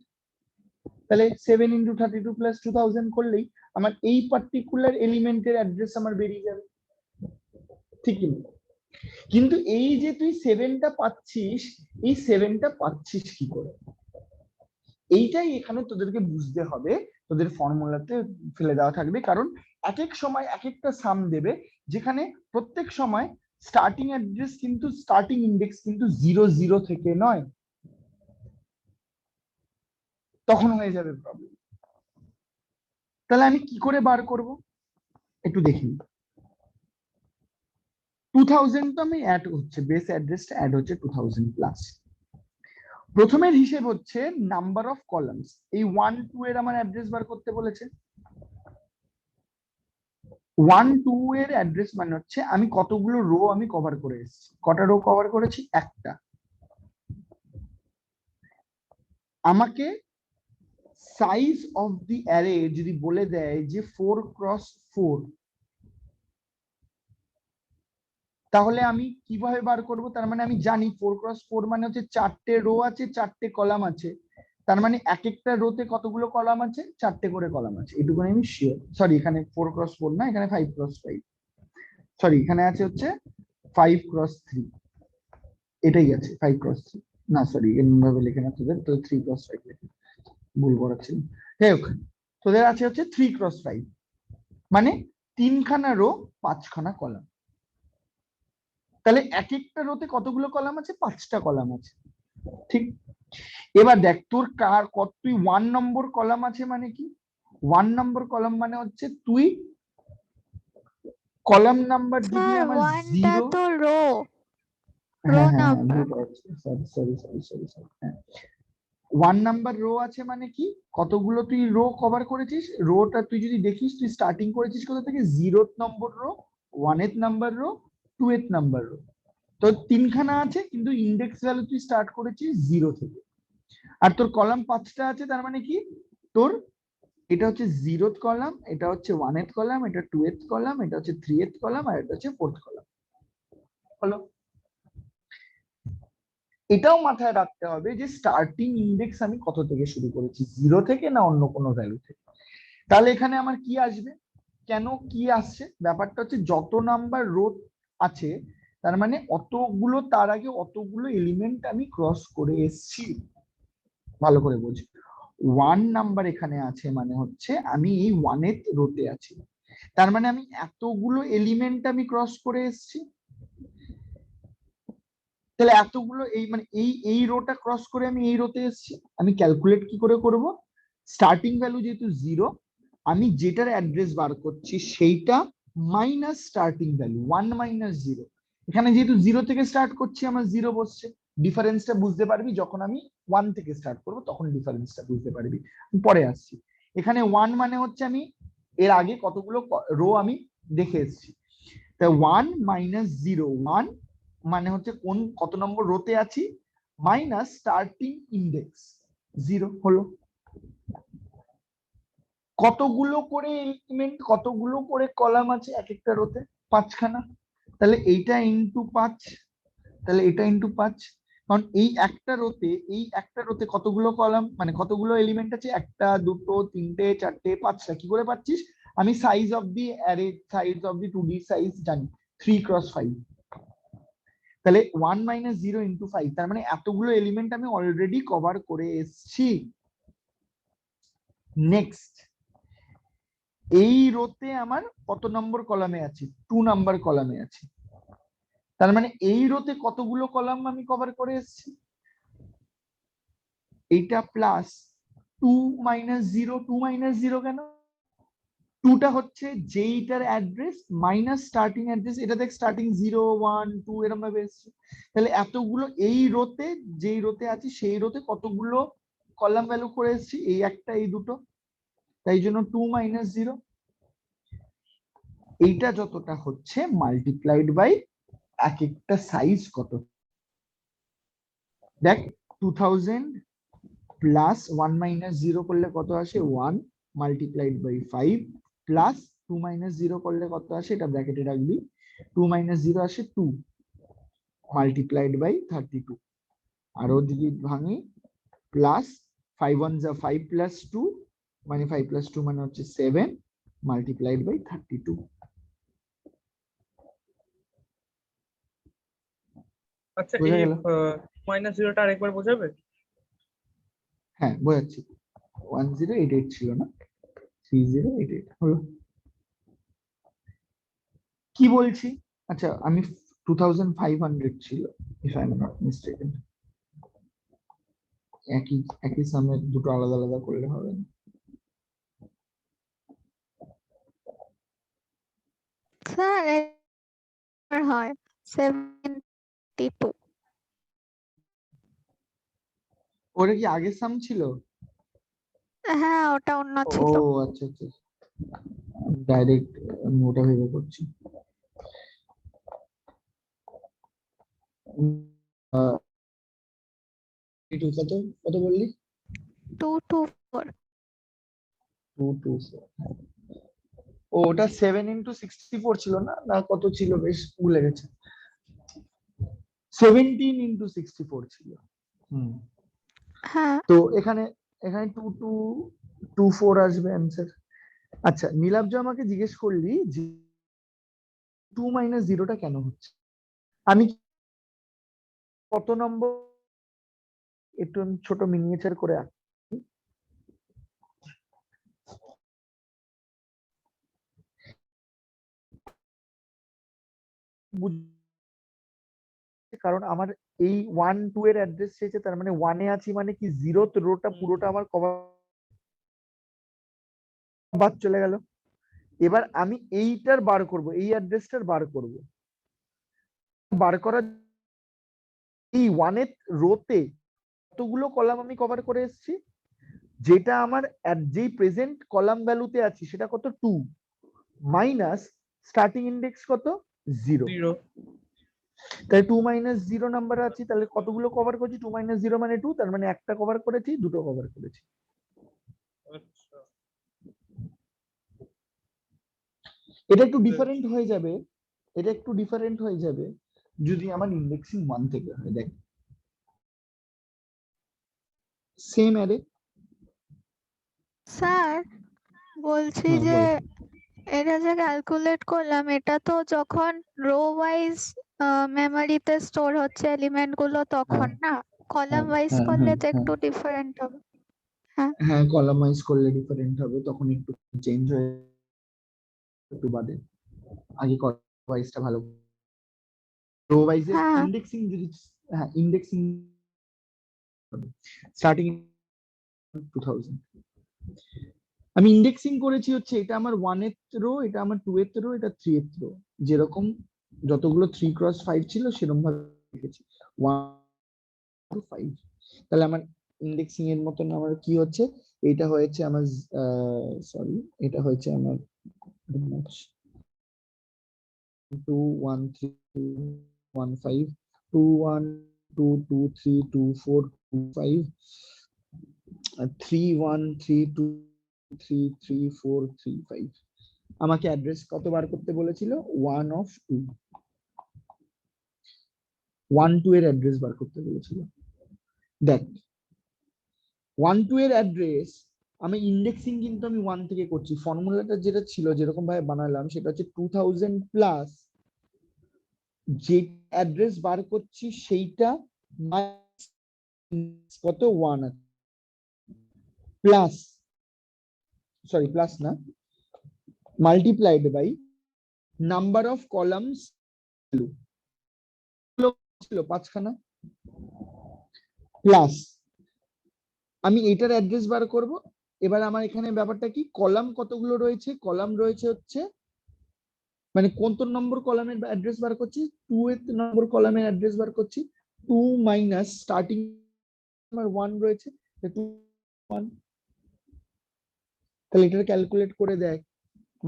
তাহলে 7 × 32 প্লাস 2000 করলেই আমার এই পার্টিকুলার এলিমেন্টের অ্যাড্রেস আমার বেরিয়ে যাবে, ঠিক কি? কিন্তু এই যে তুই 7টা পাচ্ছিস, এই 7টা পাচ্ছিস কি করে? এইটাই এখানে তোদেরকে বুঝতে হবে, তোদের ফর্মুলাতে ফেলে দেওয়া থাকবে, কারণ এক এক সময় এক একটা সাম দেবে, যেখানে প্রত্যেক সময় স্টার্টিং অ্যাড্রেস কিন্তু স্টার্টিং ইন্ডেক্স কিন্তু 0 0 থেকে নয়, তখন হয়ে যাবে প্রবলেম। তাহলে আমি কি করে বার করব একটু দেখি। 2000 তো আমি অ্যাড হচ্ছে, বেস অ্যাড্রেসটা অ্যাড হচ্ছে 2000 প্লাস। প্রথমের হিসেব হচ্ছে নাম্বার অফ কলামস। এই 1 2 এর আমার অ্যাড্রেস বার করতে বলেছে। 1 2 এর অ্যাড্রেস মানে হচ্ছে আমি কতগুলো রো আমি কভার করে এসেছি। কটা রো কভার করেছি? একটা। আমাকে সাইজ অফ দি অ্যারে যদি বলে দেয় যে 4 × 4, তাহলে আমি কিভাবে বার করব? তার মানে আমি জানি 4 × 4 মানে হচ্ছে 4টে রো আছে, 4টে কলাম আছে, তার মানে এক একটা রোতে কতগুলো কলাম আছে? 4টে করে কলাম আছে, এটুকুনি আমি শিওর। সরি, এখানে 4 × 4 না, এখানে 5 × 5, সরি এখানে আছে হচ্ছে 5 × 3। এটাই আছে 5 ক্রস 3, না সরি এমন ভাবে লেখে না তোদের, তো 3 ক্রস 5 লেখে, ভুল করাচ্ছিল। যাই হোক, তোদের আছে হচ্ছে 3 ক্রস 5, মানে 3খানা রো 5খানা কলাম। তাহলে এক একটা রোতে কতগুলো কলাম আছে? 5টা কলাম আছে, ঠিক। এবার দেখ তোর তুই 1 নম্বর কলাম আছে মানে কি? 1 নম্বর কলাম মানে হচ্ছে তুই কলাম নাম্বার দিবি স্যার আমার 1টা 0। তো রো হ্যাঁ হ্যাঁ হ্যাঁ, নাম্বার। ভুল করেছি, sorry sorry sorry sorry sorry, হ্যাঁ 1 নাম্বার রো আছে মানে কি? কতগুলো তুই রো কভার করেছিস? রোটা তুই যদি দেখিস, তুই স্টার্টিং করেছিস কোথা থেকে? 0th number row, 1th number row, 2th number row. তো 3খানা আছে, কিন্তু ইন্ডেক্স ভ্যালু তুই স্টার্ট করেছিস 0 থেকে। আর তোর কলাম 5টা আছে, তার মানে কি তোর এটা হচ্ছে 0th কলাম, এটা হচ্ছে 1th কলাম, এটা 2th কলাম, এটা হচ্ছে 3th কলাম, আর এটা হচ্ছে 4th কলাম। হলো। এটাও মাথায় রাখতে হবে যে স্টার্টিং ইন্ডেক্স আমি কত থেকে শুরু করেছি, 0 থেকে না অন্য কোনো ভ্যালু থেকে। তাহলে এখানে আমার কি আসবে? কেন কি আসছে? ব্যাপারটা হচ্ছে যত নাম্বার রো আছে, তার মানে অতগুলো, তার আগে অতগুলো এলিমেন্ট আমি ক্রস করে এসেছি। ভালো করে বুঝি, 1 নাম্বার এখানে আছে মানে হচ্ছে আমি এই 1th রোতে আছি, তার মানে আমি এতগুলো এলিমেন্ট আমি ক্রস করে এসেছি। তাহলে এতগুলো এই মানে এই রোটা ক্রস করে আমি এই রোতে এসেছি। আমি ক্যালকুলেট কি করে করব? স্টার্টিং ভ্যালু যেহেতু 0, আমি যেটার অ্যাড্রেস বার করছি সেইটা মাইনাস স্টার্টিং ভ্যালু 1 মাইনাস 0। এখানে যেহেতু 0 থেকে স্টার্ট করছি, আমার 0 বসছে। ডিফারেন্সটা বুঝতে পারবি যখন আমি 1 থেকে স্টার্ট করব, তখন ডিফারেন্সটা বুঝতে পারবি। পরে আসছি। এখানে 1 মানে হচ্ছে আমি এর আগে কতগুলো রো আমি দেখে এসেছি। তা 1 মাইনাস 0, 1 মানে হচ্ছে কোন কত নম্বর রোতে আছি, মাইনাস স্টার্টিং ইন্ডেক্স 0 হলো। কতগুলো করে এলিমেন্ট, কতগুলো করে কলাম আছে এক একটা রোতে? 5খানা। তাহলে এইটা ইনটু 5, তাহলে এটা ইনটু 5। কারণ এই একটা রোতে কতগুলো কলাম মানে কতগুলো এলিমেন্ট আছে? 1টা 2টো 3টে 4টে 5টা। কি করে পাচ্ছিস? আমি size of the array, size of the 2D size জানি, 3 ক্রস 5। তাহলে 1 মাইনাস 0 ইন্টু 5, তার মানে এতগুলো এলিমেন্ট আমি অলরেডি কভার করে এসেছি। নেক্সট, এই রোতে আমার কত নম্বর কলামে আছি? 2 নাম্বার কলামে আছি। তার মানে এই রোতে কতগুলো কলাম আমি কভার করে এসেছি? এইটা প্লাস 2 মাইনাস 0, 2 মাইনাস 0 কেন? 2টা হচ্ছে যেইটার অ্যাড্রেস মাইনাস স্টার্টিং অ্যাড্রেস, এটা দেখ স্টার্টিং 0 1 2 এরকম ভাবে এসেছে। তাহলে এতগুলো এই রোতে, যেই রোতে আছি সেই রোতে কতগুলো কলাম ভ্যালু করে এসেছি? এই একটা এই দুটো, তাই জন্য 2 মাইনাস 0। এইটা যতটা হচ্ছে মাল্টিপ্লাইড বাই এক একটা সাইজ কত। দেখ 2000 প্লাস 1 মাইনাস 0 করলে কত আসে? 1 মাল্টিপ্লাইড বাই 5 প্লাস 2 মাইনাস 0 করলে কত আসে? এটা ব্র্যাকেটে রাখবি। 2 মাইনাস 0 আসে 2 মাল্টিপ্লাইড বাই 32। আরো যদি ভাঙি, প্লাস 5 1 যা 5 প্লাস 2 মানে 5 প্লাস 2 মানে হচ্ছে 7 মাল্টিপ্লাইড বাই 32। আচ্ছা, বোঝা এই গেল? -0টা আরেকবার বোঝাবে? হ্যাঁ বোঝাচ্ছি। 1088 ছিল না, 3088 হলো। কি বলছি? আচ্ছা আমি 2500 ছিল, if I am not mistaken. একই একই সামের দুটো আলাদা আলাদা করলে হবে না। স্যার এর হয় 72। ওটা কি আগের সাম ছিল? হ্যাঁ ওটা অন্য ও ছিল। আচ্ছা আচ্ছা, ডাইরেক্ট ওটা ভেবে করছি। আহ, একটু কত কত বললি? 224। 224। ও ওটা 7 × 64 ছিল না, না কত ছিল বেশ ভুলে গেছে। 17 × 64 ছিল। হ্যাঁ তো এখানে এখানে 2224 আসবে অ্যান্সার। আচ্ছা নীলাব্জ আমাকে জিজ্ঞেস করলি যে 2 মাইনাস 0টা কেন হচ্ছে। আমি কত নম্বর, একটু আমি ছোট মিনিয়েচার করে আঁকি। কারণ আমার এই 1 2 এর অ্যাড্রেস চেয়েছে, তার মানে 1 এ আছি মানে কি 0th রোটা পুরোটা আমার কভার বাদ চলে গেল। এবার আমি এইটার বার করব, এই অ্যাড্রেসটার বার করব। বার করার এই 1 এর রোতে কতগুলো কলাম আমি কভার করে এসেছি, যেটা আমার যেই প্রেজেন্ট কলাম ভ্যালুতে আছি সেটা কত 2 মাইনাস স্টার্টিং ইন্ডেক্স কত 0। 0 তাই 2 মাইনাস 0 নাম্বারে আছি, তাহলে কতগুলো কভার করেছি? 2 মাইনাস 0 মানে 2, তার মানে একটা কভার করেছি, দুটো কভার করেছি। আচ্ছা এটা একটু ডিফারেন্ট হয়ে যাবে, এটা একটু ডিফারেন্ট হয়ে যাবে যদি আমার ইন্ডেক্সিং 1 থেকে হয়। দেখ সেম অ্যারে। স্যার বলছি হ্যাঁ যে বল। এটা যে ক্যালকুলেট করলাম, এটা তো যখন রো ওয়াইজ মেমোরিতে স্টোর হচ্ছে এলিমেন্ট গুলো তখন না, কলাম ওয়াইজ হ্যাঁ করলে হ্যাঁ তো হ্যাঁ একটু ডিফারেন্ট হবে। হ্যাঁ হ্যাঁ, কলামাইজ করলে ডিফারেন্ট হবে, তখন একটু চেঞ্জ হয়ে একটু বাদে। আগে ওয়াইজটা ভালো, রো ওয়াইজের হ্যাঁ ইন্ডেক্সিং যদি, হ্যাঁ ইন্ডেক্সিং স্টার্টিং 2000 আমি ইন্ডেক্সিং করেছি হচ্ছে এটা আমার 1th রো, এটা আমার 2th রো, এটা 3th রো, যেরকম যতগুলো 3 ক্রস 5 ছিল সেরকম ভাবে লিখেছি 1 to 5। তাহলে আমার ইন্ডেক্সিং এর মতন আমার কি হচ্ছে, এটা হয়েছে আমার সরি, এটা হয়েছে আমার 2 1 3 1 5 2 1 2 2 3 2 4 2 5 3 1 3 2 3 3 4 3 5। আমাকে অ্যাড্রেস কতবার করতে বলেছিল? 1 of 2, 1 2 এর অ্যাড্রেস বার করতে বলেছিল। দেখ 1 2 এর অ্যাড্রেস আমি ইন্ডেক্সিং কিন্তু আমি 1 থেকে করছি, ফর্মুলাটা যেটা ছিল যেরকম ভাবে বানালাম সেটা হচ্ছে 2000 প্লাস যে অ্যাড্রেস বার করছি সেইটা কত 1 আছে প্লাস, সরি প্লাস না, multiplied by number of columns ছিল 5খানা, প্লাস আমি এটার অ্যাড্রেস বার করব। এবার আমার এখানে ব্যাপারটা কি, কলাম কতগুলো রয়েছে? কলাম রয়েছে হচ্ছে, মানে কোন নম্বর কলামের অ্যাড্রেস বার করছি? 2th নম্বর কলামের অ্যাড্রেস বার করছি। 2 মাইনাস স্টার্টিং আমার 1 রয়েছে, 2 1। তাহলে এটা ক্যালকুলেট করে দেখ,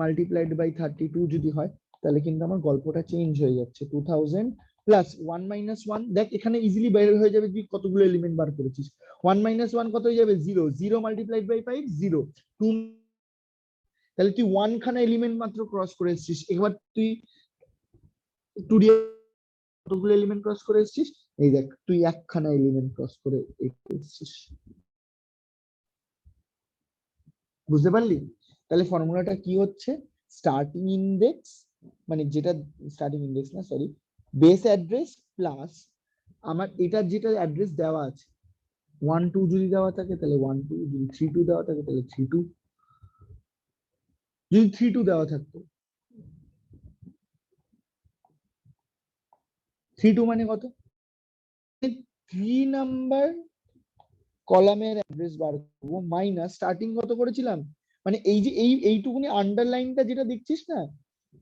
মাল্টিপ্লাইড বাই 32 যদি হয় তাহলে কিন্তু আমার গল্পটা চেঞ্জ হয়ে যাচ্ছে। 2000 প্লাস 1 মাইনাস 1, দেখ এখানে ইজিলি বের হয়ে যাবে তুই কতগুলো এলিমেন্ট বার করেছিস। 1 মাইনাস 1 কত হয়ে যাবে? 0, 0 মাল্টিপ্লাইড বাই 5 0, 2, তাহলে তুই 1 খানা এলিমেন্ট মাত্র ক্রস করে এসেছিস। এবার তুই 2 দিয়ে কতগুলো এলিমেন্ট ক্রস করে এসেছিস? এই দেখ তুই 1 খানা এলিমেন্ট ক্রস করে এসেছিস। বুঝতে পারলি? তাহলে ফর্মুলাটা কি হচ্ছে, স্টার্টিং ইন্ডেক্স মানে যেটা স্টার্টিং ইন্ডেক্স না সরি, বেস অ্যাড্রেস প্লাস আমার এটা যেটা অ্যাড্রেস দেওয়া আছে 1 2 যদি দেওয়া থাকে তাহলে 1 2, যদি 3 2 দেওয়া থাকে তাহলে 3 2, যদি 3 2 দেওয়া থাকতো 3 2 মানে কত? 3 নাম্বার কলামের অ্যাড্রেস বার করবো মাইনাস স্টার্টিং কত করেছিলাম, মানে এই যে এইটুকুনি আন্ডারলাইনটা যেটা দেখছিস না,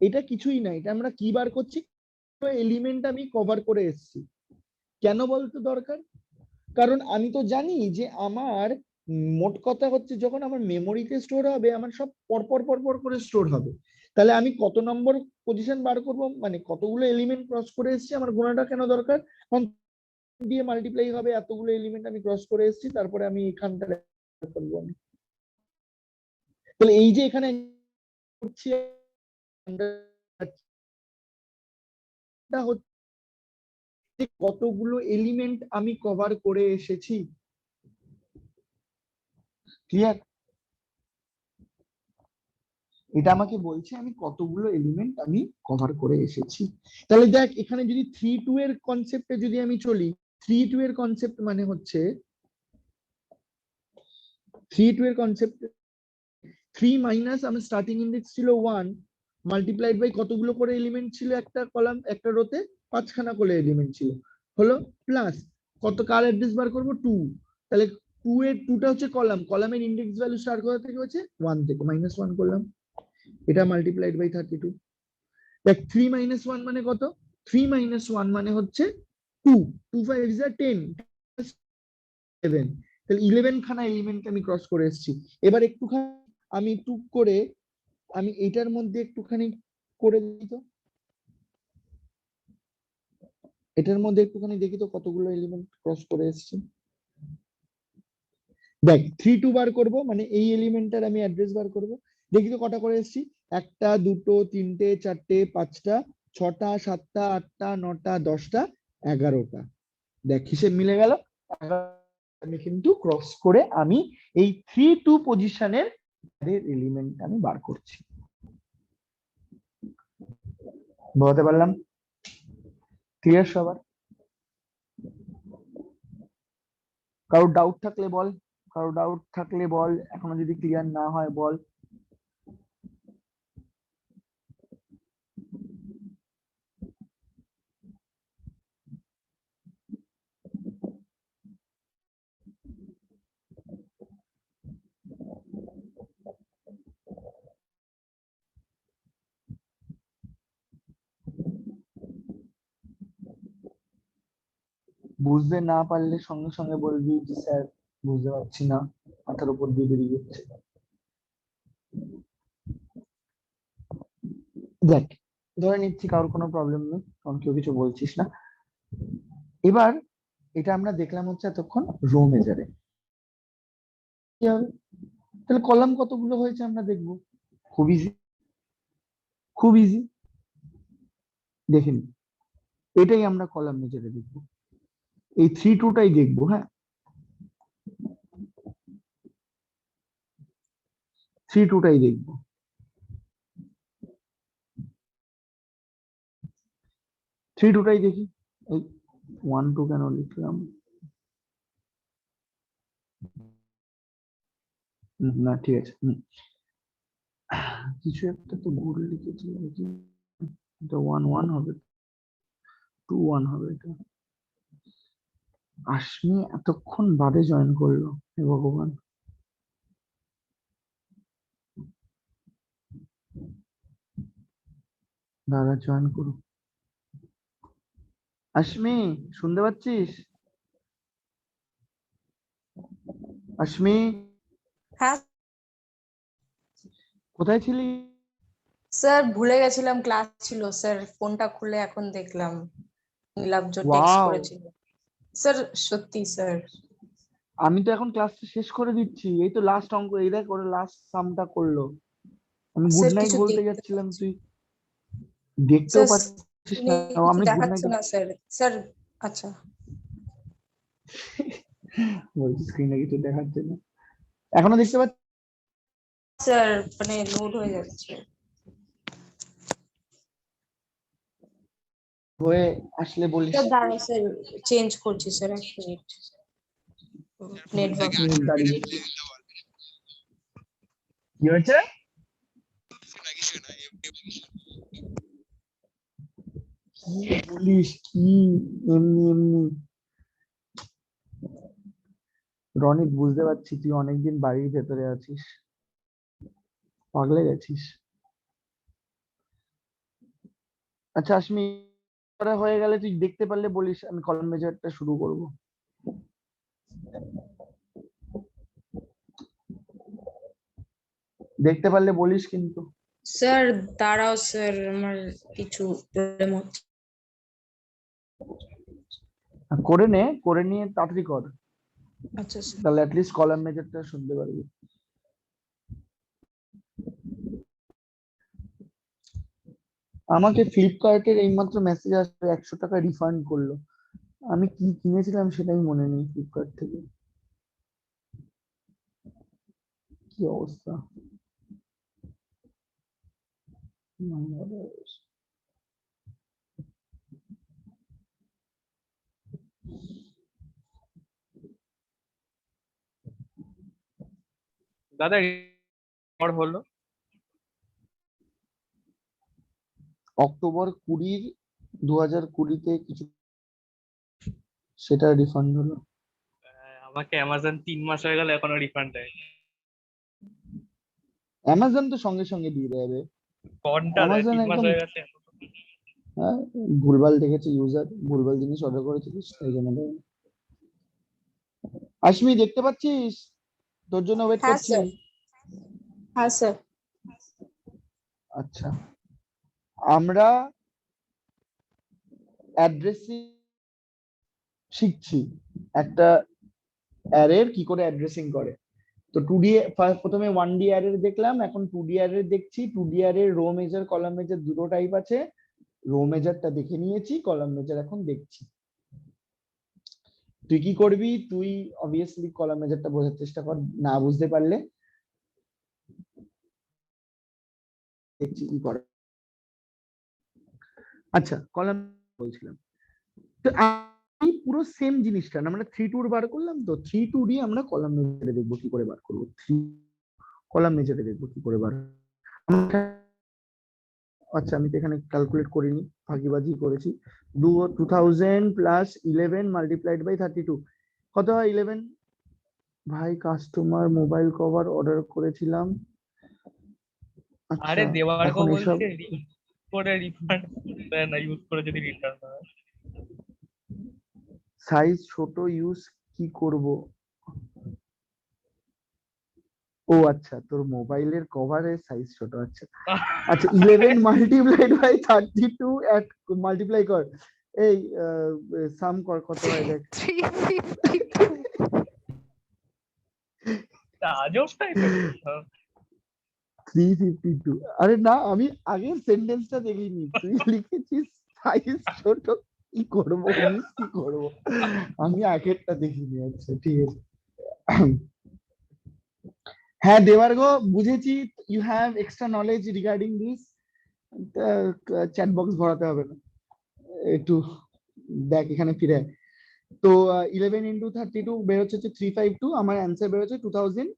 এটা কিছুই না, এটা আমরা কি বার করছি, এলিমেন্ট আমি কভার করে এসেছি। কেন বলতো দরকার? কারণ আমি তো জানি যে আমার মোট কথা হচ্ছে যখন আমার মেমোরিতে স্টোর হবে আমার সব পরপর পরপর করে স্টোর হবে। তাহলে আমি কত নম্বর পজিশন বার করব, মানে কতগুলো এলিমেন্ট ক্রস করে এসেছি আমার গোনাটা কেন দরকার, কারণ দিয়ে মাল্টিপ্লাই হবে এতগুলো এলিমেন্ট আমি ক্রস করে এসেছি, তারপরে আমি এখানটা করবো আমি। তাহলে এই যে এখানে করছি হচ্ছে কতগুলো এলিমেন্ট আমি কভার করে এসেছি। ক্লিয়ার? এটা আমাকে বলছে আমি কতগুলো এলিমেন্ট আমি কভার করে এসেছি। তাহলে দেখ এখানে যদি 3 2 এর কনসেপ্টে যদি আমি চলি 3-2 এর কনসেপ্ট মানে হচ্ছে 3-2 এর কনসেপ্ট 3 মাইনাস আমার স্টার্টিং ইন্ডেক্স ছিল 1 মাল্টিপ্লাইড বাই কতগুলো করে এলিমেন্ট ছিল একটা কলাম একটা রোতে 5খানা করে এলিমেন্ট ছিল হলো প্লাস কত কার অ্যাড্রেস বার করব 2 তাহলে 2 এর 2টা হচ্ছে কলামের ইন্ডেক্স ভ্যালু স্টার্ট কোথা থেকে হচ্ছে 1 থেকে -1 করলাম এটা মাল্টিপ্লাইড বাই 32 দেখ 3 - 1 মানে কত 3 - 1 মানে হচ্ছে 2 2 5 is 10 11 তাহলে 11 খানা এলিমেন্ট আমি ক্রস করে এসেছি এবার একটুখানি আমি টুক করে আমি এটার মধ্যে একটুখানি করে দিই তো এটার মধ্যে একটুখানি দেখি তো কতগুলো এলিমেন্ট ক্রস করে এসেছি দেখ 3 2 বার করব মানে এই এলিমেন্টটার আমি অ্যাড্রেস বার করব দেখি তো কটা করে এসেছি একটা দুটো তিনটে চারটে পাঁচটা ছটা সাতটা আটটা নটা 10টা 11টা দেখ হিসেব মিলে গেল আমি কিন্তু ক্রস করে আমি এই 3 2 পজিশনের এলিমেন্ট আমি বার করছি বুঝতে পারলাম ক্লিয়ার সবার কারো ডাউট থাকলে বল এখনো যদি ক্লিয়ার না হয় বল বুঝতে না পারলে সঙ্গে সঙ্গে বলবি যে স্যার বুঝতে পারছি না মাথার উপর দিয়ে বেরিয়ে যাচ্ছে দেখ ধরে নিচ্ছি কারোর কোনো প্রবলেম নেই কারণ কেউ কিছু বলছিস না এবার এটা আমরা দেখলাম হচ্ছে এতক্ষণ রো মেজারে কি হবে তাহলে কলাম কতগুলো হয়েছে আমরা দেখবো খুব ইজি দেখে নি এটাই আমরা কলাম মেজারে দেখবো এই 3 2 টাই দেখবো হ্যাঁ 3 2 টাই দেখবো 3 2 টাই দেখি এই 1 2 কেন লিখলাম না ঠিক আছে কিছু একটা তো ভুল লিখেছি নাকি এটা 1 1 হবে 2 1 হবে এটা আশমি এতক্ষণ বাদে জয়েন করলো হে ভগবান দাদা জয়েন করো আশমি শুনতে পাচ্ছিস আশমি হ্যাঁ কোথায় ছিলি স্যার ভুলে গেছিলাম ক্লাস ছিল স্যার ফোনটা খুলে এখন দেখলাম নীলাব্জ টেক্সট Wow! করেছিল স্যার সত্যি স্যার আমি তো এখন ক্লাসটা শেষ করে দিচ্ছি এই তো লাস্ট অঙ্ক এই দেখ ওরা লাস্ট সামটা করলো আমি গুড স্যার নাইট কিছু বলতে দেখতে যাচ্ছিলাম পাচ্ছি তুই দেখতেও স্যার পাচ্ছিস স্ক্রিনে না কিছু আমি গুড দেখাচ্ছে নাইট না স্যার স্যার আচ্ছা বলছি স্ক্রিনে কিছু দেখাচ্ছে না এখনো দেখতে পাচ্ছিস স্যার মানে লোড হয়ে যাচ্ছে হয়ে আসলে বলিস স্যার দাঁড়াও স্যার চেঞ্জ করছি স্যার এক মিনিট নেটওয়ার্ক মিনিট দাঁড়িয়ে কি হয়েছে কি বলিস কি এমনি এমনি রনিত বুঝতে পারছি তুই অনেকদিন বাড়ির ভেতরে আছিস পাগলে গেছিস আচ্ছা আশমি করা হয়ে গেলে তুই দেখতে পারলে বলিস আমি কলাম মেজারটা শুরু করব দেখতে পারলে বলিস কিন্তু স্যার দাঁড়াও স্যার আমার কিছু প্রবলেম হচ্ছে করে নিয়ে তাড়াতাড়ি কর আচ্ছা স্যার তাহলে অ্যাটলিস্ট কলাম মেজারটা শুনতে পারবি আমাকে ফ্লিপকার্টের এইমাত্র মেসেজ আসবে 100 টাকা রিফান্ড করলো আমি কি কিনেছিলাম সেটাই মনে নেই ফ্লিপকার্ট থেকে কি অবস্থা দাদা হলো অক্টোবর 20 2020-তে কিছু সেটা রিফান্ড হলো। আমাকে অ্যামাজন 3 মাস হয়ে গেল এখনো রিফান্ড দেয়নি। অ্যামাজন তো সঙ্গে সঙ্গে দিয়ে দেবে। কোনটা দেয়? অ্যামাজন 3 মাস একদম হয়ে গেছে। হ্যাঁ, ভুলভাল দেখেছে ইউজার, ভুলভাল জিনিস অর্ডার করেছিস তাই জন্য দেয় না। আশমি দেখতে পাচ্ছিস? তোর জন্য ওয়েট হ্যাঁ করছি। স্যার। হ্যাঁ স্যার। আচ্ছা, আমরা অ্যাড্রেসিং শিখছি, একটা অ্যারের কি করে অ্যাড্রেসিং করে। তো 2D প্রথমে 1D অ্যারে দেখলাম, এখন 2D অ্যারে দেখছি। 2D array row major column major দুটো টাইপ আছে। রো মেজারটা দেখে নিয়েছি, কলাম মেজার এখন দেখছি। তুই কি করবি? তুই অবভিয়াসলি কলাম মেজারটা বোঝার চেষ্টা কর, না বুঝতে পারলে দেখছি কি করে। আচ্ছা, কলাম বলছিলাম, তো আমি পুরো সেম জিনিসটা না, আমরা 3-2 বার করলাম, তো 3-2 দিয়ে আমরা কলাম মেজারে দেখবো কি করে বার করবো। 3 কলাম মেজারে দেখবো কি করে বার। আচ্ছা, আমি তো এখানে ক্যালকুলেট করিনি, ফাঁকিবাজি করেছি। 2000 প্লাস 11 মাল্টিপ্লাইড বাই 32 কত হয়? 11। ভাই, কাস্টমার মোবাইল কভার অর্ডার করেছিলাম। আরে আচ্ছা, দেওয়ার্গ এখন এসব বলছে করে রিফান্ড দেয় না, ইউজ করে যদি রিটার্ন হয়। সাইজ ছোট ইউজ কি করব? ও আচ্ছা, তোর মোবাইলের কভারের সাইজ ছোট। আচ্ছা আচ্ছা, 11 মাল্টিপ্লাইড বাই 32 এট মাল্টিপ্লাই কর, এই সাম কর, কত হয় দেখ। 352 আজব টাইপের। 352। আরে না, আমি আগের সেন্টেন্সটা দেখিনি, তুই লিখেছিস সাইজ ছোট কি করব, ইউজ কি করব, আমি আগেরটা দেখিনি। আচ্ছা ঠিক আছে। হ্যাঁ দেবার্গ, বুঝেছি, you have extra knowledge regarding this. Chat box ভরাতে হবে না, একটু দেখ এখানে ফিরে আয়। তো 11 ইন্টু 32 বেরোচ্ছে 352, আমার অ্যান্সার বেরোচ্ছে 2000।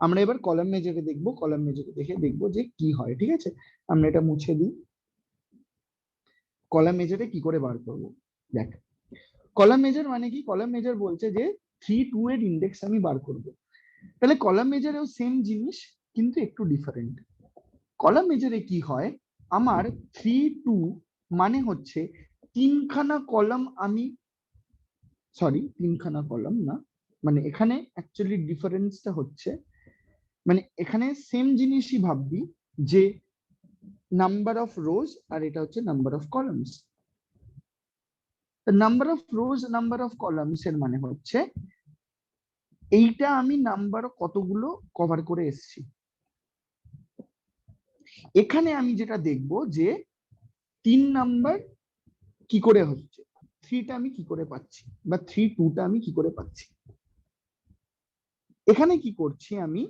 আমরা এবার কলাম মেজারে দেখবো, কলাম মেজারে দেখে দেখবো যে কি হয়। ঠিক আছে, আমরা এটা মুছে দিই। কলাম মেজারে কি করে বার করব, দেখ। কলাম মেজার মানে কি? কলাম মেজার বলছে যে 3-2 এর ইন্ডেক্স আমি বার করব। তাহলে কলাম মেজারেও সেম জিনিস, কিন্তু একটু ডিফারেন্ট। কলাম মেজারে কি হয়, আমার 3-2 মানে হচ্ছে তিনখানা কলাম আমি, সরি তিনখানা কলাম না, মানে এখানে অ্যাকচুয়ালি ডিফারেন্সটা হচ্ছে, মানে এখানে সেম জিনিসই ভাববি যে নাম্বার অফ রোজ, আর এটা হচ্ছে number of columns. Number of rose, number of columns এর মানে হচ্ছে এইটা আমি নাম্বার কতগুলো কভার করে এসেছি। এখানে আমি যেটা দেখব যে 3 নাম্বার কি করে হচ্ছে, 3টা আমি কি করে পাচ্ছি, বা 3-2টা আমি কি করে পাচ্ছি। এখানে কি করছি, আমি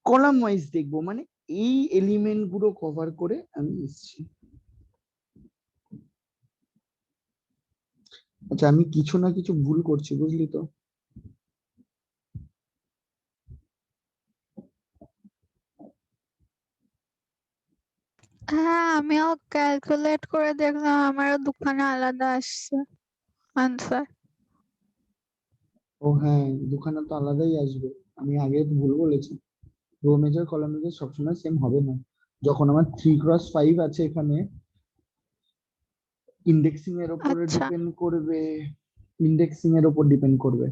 কলাম ওয়াইজ দেখবো, মানে এই এলিমেন্ট গুলো কভার করে আমি এসেছি। আচ্ছা, আমি কিছু না কিছু ভুল করছি, বুঝলি তো। হ্যাঁ, আমিও ক্যালকুলেট করে দেখলাম, আমারও দুখানা আলাদা আসছে আনসার। ও হ্যাঁ, দুখানা তো আলাদাই আসবে, আমি আগে ভুল বলেছি। রো মেজার কলাম মেজার সবসময় সেম হবে না। যখন আমার 3x5 আছে এখানে, ইন্ডেক্সিং এর উপরে আচ্ছা, ডিপেন্ড করবে, ইন্ডেক্সিং এর উপর ডিপেন্ড করবে।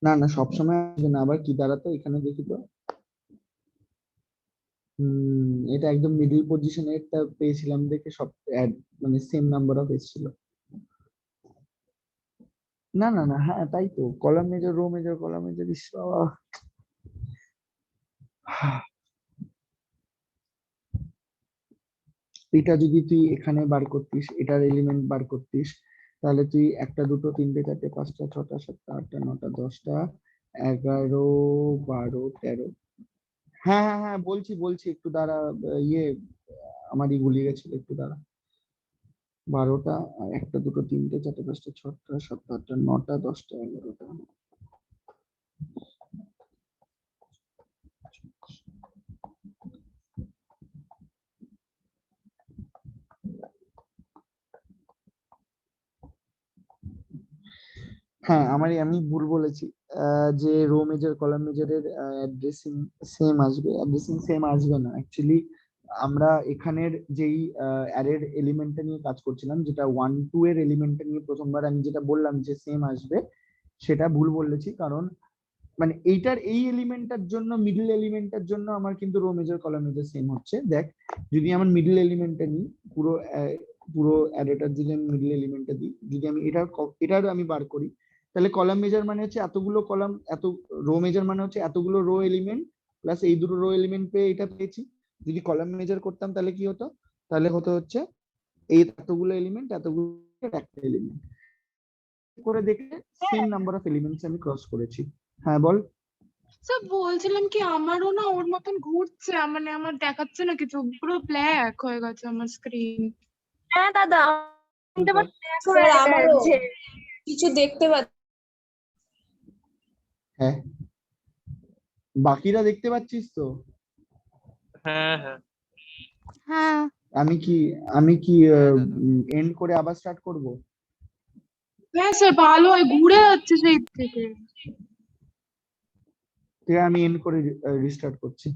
না না, সবসময় আসবে না, আবার কি দাঁড়াতো এখানে দেখি তো। এটা একদম মিডল পজিশনে একটা পেয়েছিলাম দেখে সব মানে সেম নাম্বার অফ এসেছিল। না না না, হ্যাঁ তাই তো, column major row major column major. এটা যদি তুই এখানে বার করতিস, এটার এলিমেন্ট বার করতিস, তাহলে তুই 1টা 2টো 3টে 4টে 5টা 6টা 7টা 8টা 9টা 10টা 11 12 13। হ্যাঁ হ্যাঁ হ্যাঁ, বলছি বলছি, একটু দাঁড়া। ইয়ে আমারই গুলিয়ে গেছিল, একটু দাঁড়া। 12টা, 1টা 2টো 3টে 4টে 5টে 6টা 7টা 8টা 9টা 10টা 11টা। হ্যাঁ, আমি ভুল বলেছি। যে রো মেজর কলাম মেজরের অ্যাড্রেসিং সেম আসবে, অ্যাড্রেসিং সেম আসবে না অ্যাকচুয়ালি। আমরা এখানের যেই অ্যারের এলিমেন্টটা নিয়ে কাজ করছিলাম, যেটা 1 2 এর এলিমেন্টটা নিয়ে প্রথমবার আমি যেটা বললাম যে সেম আসবে, সেটা ভুল বলেছি। কারণ মানে এইটার এই এলিমেন্টটার জন্য, মিডল এলিমেন্টটার জন্য আমার কিন্তু row major column major same হচ্ছে। দেখ, যদি আমার মিডল এলিমেন্টটা নিই, পুরো অ্যারেটার যদি আমি মিডল এলিমেন্টটা দিই, যদি আমি এটার আমি বার করি, তাহলে কলাম মেজর মানে হচ্ছে এতগুলো কলাম, এত রো মেজর মানে হচ্ছে এতগুলো রো এলিমেন্ট প্লাস এই দুটো রো এলিমেন্ট পেয়ে এটা পেয়েছি। যদি কলাম মেজর করতাম তাহলে কি হতো? তাহলে হতো হচ্ছে এই এতগুলো এলিমেন্ট, এতগুলো একটা এলিমেন্ট করে দেখে সেম নাম্বার অফ এলিমেন্টস আমি ক্রস করেছি। হ্যাঁ বল। স্যার বলছিলাম কি আমারও না ওর মতন ঘুরছে, মানে আমার দেখাচ্ছে না কিছু, পুরো ব্ল্যাক হয়ে গেছে আমার স্ক্রিন। হ্যাঁ দাদা, স্যার আমারও কিছু দেখতে পাচ্ছি। হ্যাঁ, বাকিরা দেখতে পাচ্ছিস তো? হ্যাঁ হ্যাঁ হ্যাঁ আমি কি এন্ড করে আবার স্টার্ট করব? হ্যাঁ স্যার ভালো হয়, ঘুরে যাচ্ছে সেই থেকে। ঠিক আছে, আমি এন্ড করে রিস্টার্ট করছি।